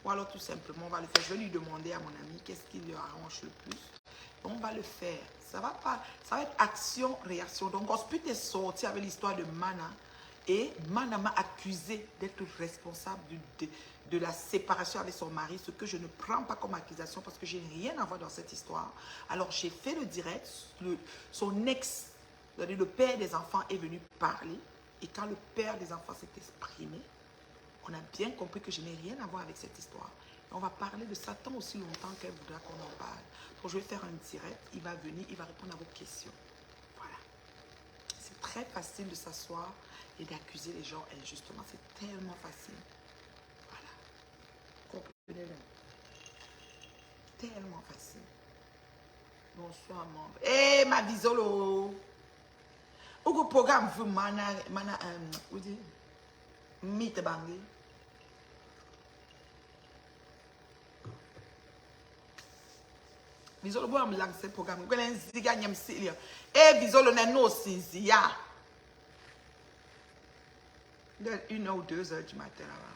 Ou alors tout simplement, on va le faire. Je vais lui demander à mon ami qu'est-ce qui lui arrange le plus. On va le faire. Ça va pas, ça va être action-réaction. Donc, Gosput est sorti avec l'histoire de Mana. Et Mana m'a accusé d'être responsable de la séparation avec son mari, ce que je ne prends pas comme accusation parce que je n'ai rien à voir dans cette histoire. Alors, j'ai fait le direct. Son ex, le père des enfants, est venu parler. Et quand le père des enfants s'est exprimé, on a bien compris que je n'ai rien à voir avec cette histoire. Et on va parler de Satan aussi longtemps qu'elle voudra qu'on en parle. Donc, je vais faire un direct. Il va venir, il va répondre à vos questions. Voilà. C'est très facile de s'asseoir et d'accuser les gens injustement. C'est tellement facile. Voilà. Comprenez-le. Tellement facile. Bonsoir, membre. Eh, ma visolo. Au programme, vous vous dites, mythe bangé. Visolo, vous me lancez le programme. Vous allez ziga nyam silia. Eh, visolo, n'est non sinzia. De 1 ou 2 heures du matin là-bas.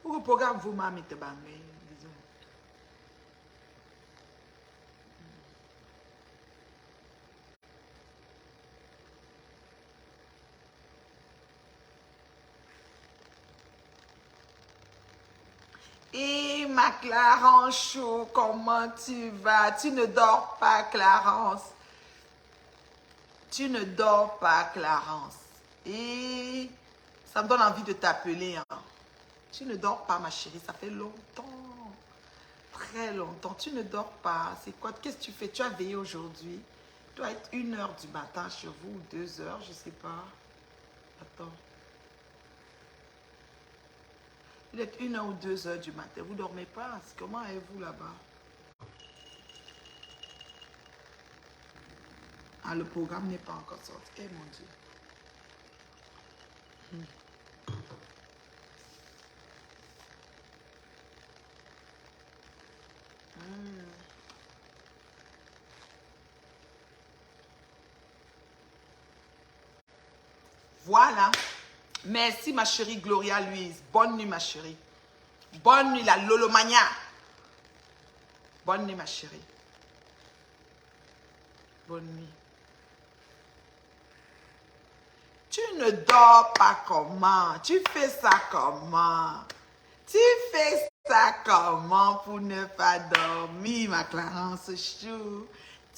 Ou programme vous m'a mis te bangé. Et ma Clarence Chou, comment tu vas? Tu ne dors pas, Clarence. Tu ne dors pas, Clarence. Et ça me donne envie de t'appeler. Hein. Tu ne dors pas, ma chérie. Ça fait longtemps. Très longtemps. Tu ne dors pas. C'est quoi? Qu'est-ce que tu fais? Tu as veillé aujourd'hui. Tu dois être 1 heure du matin chez vous ou 2 heures, je ne sais pas. Attends. Il est 1 heure ou 2 heures du matin. Vous ne dormez pas. Comment êtes-vous là-bas? Ah, le programme n'est pas encore sorti. Eh mon Dieu. Voilà. Merci ma chérie Gloria Louise. Bonne nuit ma chérie. Bonne nuit la Lolomania. Bonne nuit ma chérie. Bonne nuit. Tu ne dors pas comment? Tu fais ça comment? Tu fais ça comment pour ne pas dormir, ma Clarence Chou?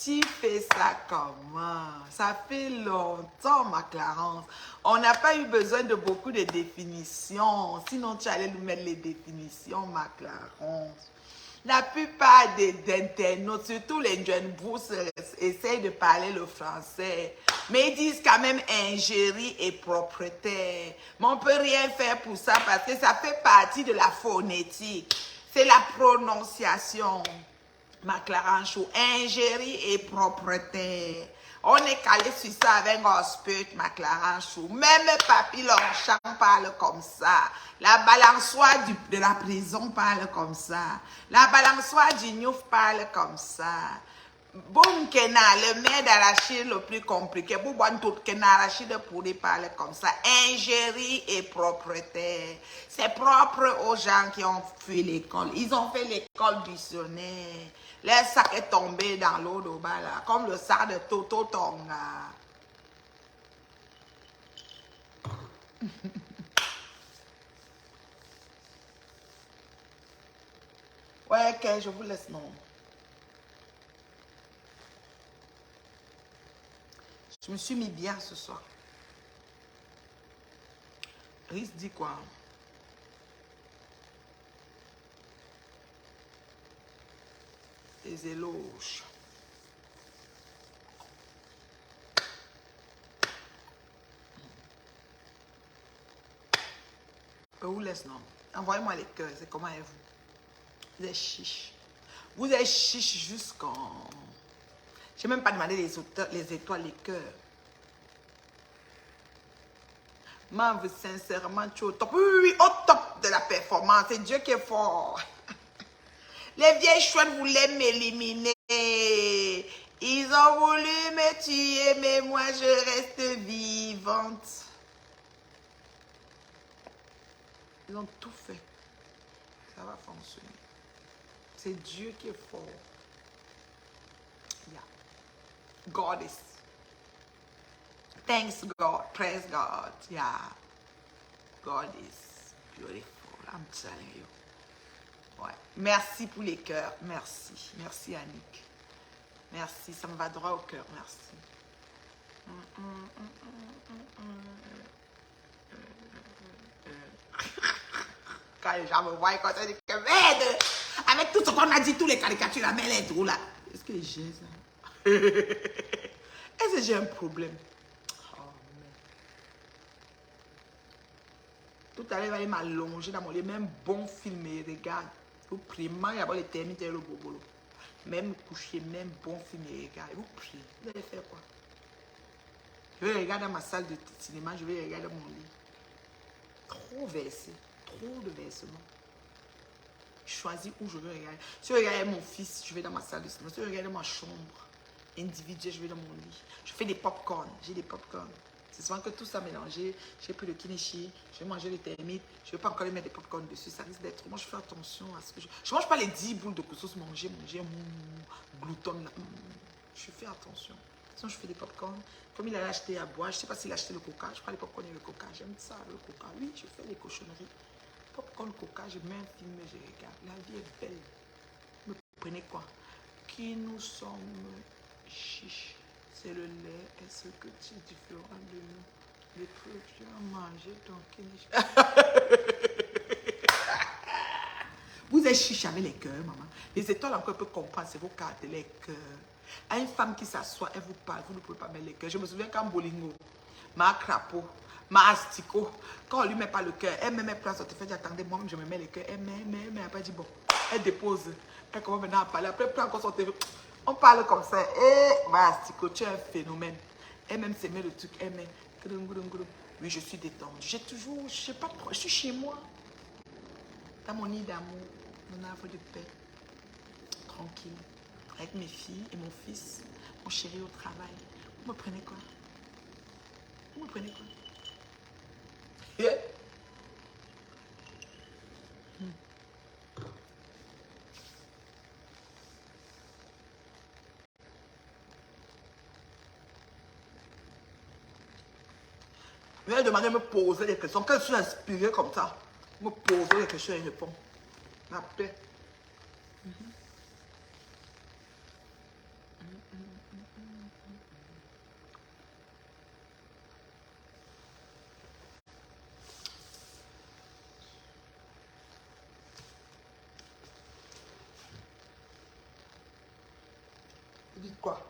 Tu fais ça comment? Ça fait longtemps, ma Clarence. On n'a pas eu besoin de beaucoup de définitions. Sinon, tu allais nous mettre les définitions, ma Clarence. La plupart des internautes, surtout les jeunes bourses, essayent de parler le français. Mais ils disent quand même ingérie et propreté. Mais on ne peut rien faire pour ça parce que ça fait partie de la phonétique. C'est la prononciation. Ma Clarence Chou, ingérie et propreté. On est calé sur ça avec Gosput, ma Clarence Chou. Même Papy Longchamp parle comme ça. La balançoire de la prison parle comme ça. La balançoire du Nyouf parle comme ça. Boum Kena, le mets d'arachide le plus compliqué. Boum tout Kena, arachide pourri parle comme ça. Ingérie et propreté. C'est propre aux gens qui ont fui l'école. Ils ont fait l'école buissonnaire. Leur sac est tombé dans l'eau de bas là, comme le sac de Toto Tonga. Ouais, ok, je vous laisse, non. Je me suis mis bien ce soir. Rhys dit quoi? Les éloges. Je vous laisse, non. Envoyez-moi les cœurs. C'est comment est-vous? Vous êtes chiche. Vous êtes chiche jusqu'en... Je n'ai même pas demandé les étoiles, les cœurs. Marve, sincèrement, tu es au top. Oui, oui, oui, au top de la performance. C'est Dieu qui est fort. Les vieilles chouettes voulaient m'éliminer. Ils ont voulu me tuer, mais moi, je reste vivante. Ils ont tout fait. Ça va fonctionner. C'est Dieu qui est fort. Yeah. God is. Thanks God. Praise God. Yeah. God is beautiful. I'm telling you. Ouais. Merci pour les cœurs. Merci. Merci Annick. Merci. Ça me va droit au cœur. Merci. Quand les gens me voient, quand ils disent que merde, avec tout ce qu'on a dit, tous les caricatures, la mêlée et tout là. Est-ce que j'ai ça? Est-ce que j'ai un problème? Oh, merde. Tout à l'heure, il va aller m'allonger dans mon lit, même bon film, et regarde. Vous priez, il y a les termites et le bobolo. Même coucher, même bon film, et regarde. Vous priez. Vous allez faire quoi? Je vais regarder dans ma salle de cinéma, je vais regarder dans mon lit. Trop versé, trop de versement. Je choisis où je veux regarder. Si je regarde mon fils, je vais dans ma salle de cinéma. Si je regarde ma chambre individuelle, je vais dans mon lit. Je fais des pop-corn. J'ai des pop-corn. C'est souvent que tout ça mélangé. J'ai pris le kinichi, je vais manger les termites. Je ne vais pas encore les mettre des pop-corn dessus. Ça risque d'être. Moi, je fais attention à ce que je. Je ne mange pas les 10 boules de couscous manger, glouton. Je fais attention. Sinon, je fais des pop-corn. Comme il a acheté à boire, je ne sais pas s'il a acheté le coca. Je prends les pop-corn et le coca. J'aime ça, le coca. Oui, je fais des cochonneries. Popcorn, coca, je mets un film et je regarde. La vie est belle. Vous prenez quoi? Qui nous sommes chiches. C'est le lait. Est-ce que tu es différent de nous? Les trucs, tu as mangé ton kinichi. Vous êtes chiche avec les cœurs, maman. Les étoiles encore peuvent comprendre, c'est vos cartes, les cœurs. À une femme qui s'assoit, elle vous parle, vous ne pouvez pas mettre les cœurs. Je me souviens quand Bolingo, ma crapaud, ma asticot, quand on lui met pas le cœur, elle me met place, on te fait dire, attendez, moi-même je me mets les cœurs. Elle met, après dit, bon, elle dépose. Elle commence maintenant à parler. Après, elle prend encore son téléphone. On parle comme ça. Et ma asticot, tu es un phénomène. Elle-même se met le truc, elle met. Oui, je suis détendue. J'ai toujours, je sais pas trop, je suis chez moi. Dans mon nid d'amour, mon havre de paix. Tranquille. Avec mes filles et mon fils, mon chéri au travail. Vous me prenez quoi? Vous me prenez quoi? Yeah. Vous allez demander de me poser des questions. Quand je suis inspirée comme ça, me poser des questions et répondre. La paix. Vous dites quoi?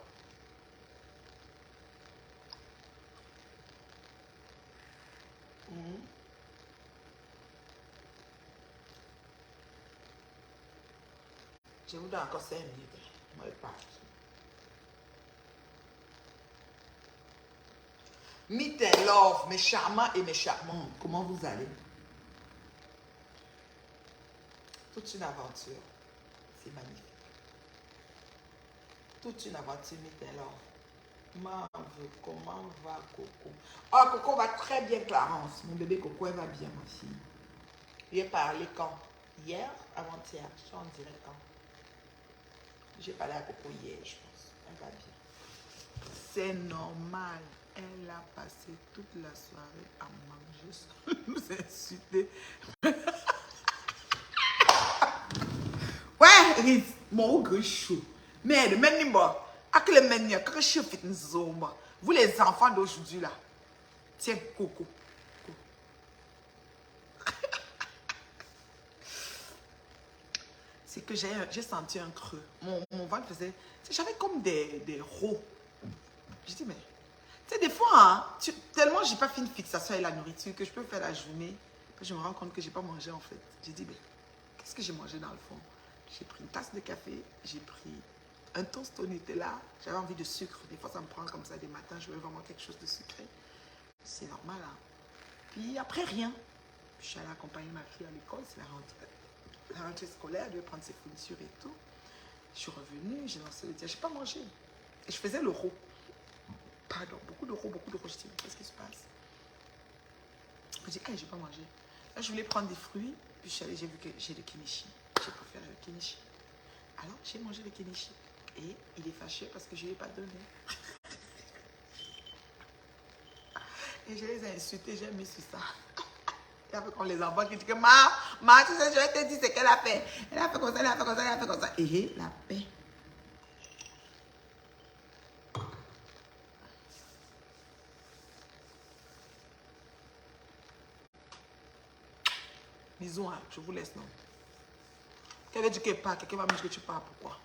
Je vous donne encore 5 minutes. Moi, je pars. Meet and love, mes charmants et mes charmantes. Comment vous allez? Toute une aventure. C'est magnifique. Toute une aventure, meet and love. Marve, comment va Coco? Oh, Coco va très bien, Clarence. Mon bébé Coco, elle va bien, ma fille. J'ai parlé quand? Hier, avant-hier. Je suis en direct quand? J'ai parlé à Coco hier, je pense. Elle va bien. C'est normal. Elle a passé toute la soirée à manger, nous insulter. Ouais, Riz, mon gros chou. Merde, même pas. À que le menu, quand je suis fait une zone, vous les enfants d'aujourd'hui là, tiens, Coco. C'est que j'ai senti un creux. Mon ventre faisait. J'avais comme des rots. Je dis, mais. Tu sais, des fois, hein, tellement j'ai pas fait une fixation avec la nourriture que je peux faire la journée. Je me rends compte que j'ai pas mangé en fait. J'ai dit, mais qu'est-ce que j'ai mangé dans le fond? J'ai pris une tasse de café, j'ai pris un toast au Nutella. J'avais envie de sucre. Des fois, ça me prend comme ça des matins. Je veux vraiment quelque chose de sucré. C'est normal, hein. Puis après, rien. Je suis allée accompagner ma fille à l'école, c'est la rentrée scolaire, elle devait prendre ses fournitures et tout. Je suis revenue, j'ai lancé le dia, je n'ai pas mangé. Et je faisais l'euro. Pardon, beaucoup d'euros. Je dis, qu'est-ce qui se passe? Je dis, hey, je n'ai pas mangé. Là, je voulais prendre des fruits, puis j'ai vu que j'ai le kinichi. J'ai préféré le kinichi. Alors, j'ai mangé le kinichi. Et il est fâché parce que je ne lui ai pas donné. Et je les ai insultés, j'ai mis sur ça. Et après, quand les enfants qui disent que ma, tu sais, je te dis ce qu'elle a fait. Elle a fait comme ça, elle a fait comme ça, elle a fait comme ça. Et la paix. Bisous, hein, je vous laisse, non. Quelqu'un dit qu'elle part, quelqu'un va me dire que tu pars, pourquoi?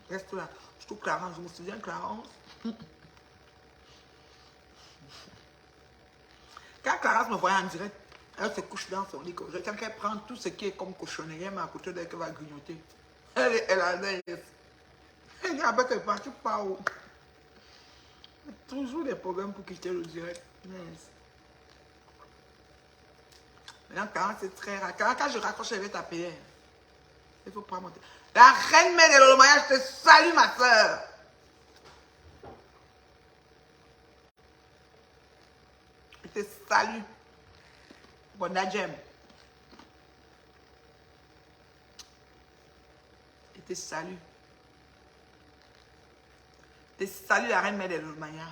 Reste là. Je trouve Clarence, je me souviens Clarence. Quand Clarence me voyait en direct, elle se couche dans son lit. Quand elle prend tout ce qui est comme cochonnerie, elle m'a à côté d'elle qu'elle va grignoter. Elle a l'air. Elle dit, après qu'elle part, tu pars où? Toujours des problèmes pour quitter le direct. Yes. Maintenant, Clarence, c'est très rare. Quand je raccroche, elle va t'appeler. Il faut pas monter. La reine mère de l'Olomaya, je te salue, ma soeur. Je te salue. Bon, Nadjem. Je te salue. Je te salue, la reine mère de l'Olomaya.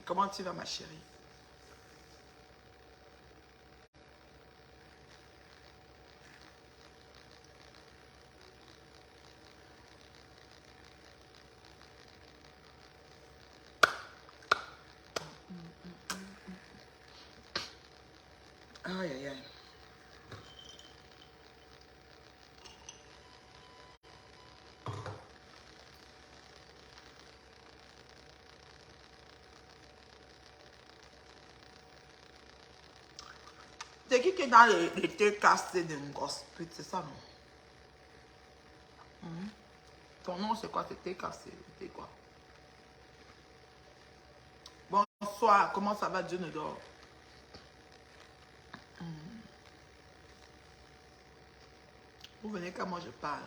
Comment tu vas, ma chérie? Aïe, aïe, aïe. C'est qui est dans les thés cassés de Ngosprit, c'est ça, non? Ton nom, c'est quoi? C'est thé cassé, c'est quoi? Bonsoir, comment ça va, Dieu ne dort? Vous venez quand moi je parle.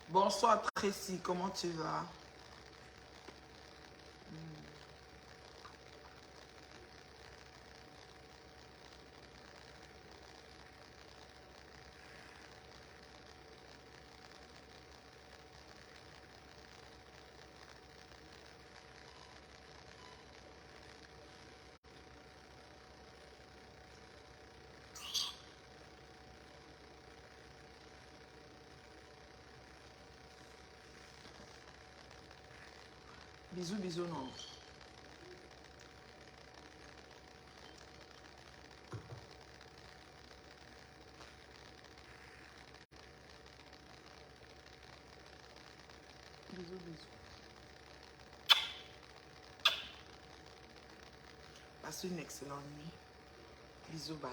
Bonsoir Tracy, comment tu vas? Bisous, bisous, non. Bisous, bisous. Passe une excellente nuit. Bisous, bye.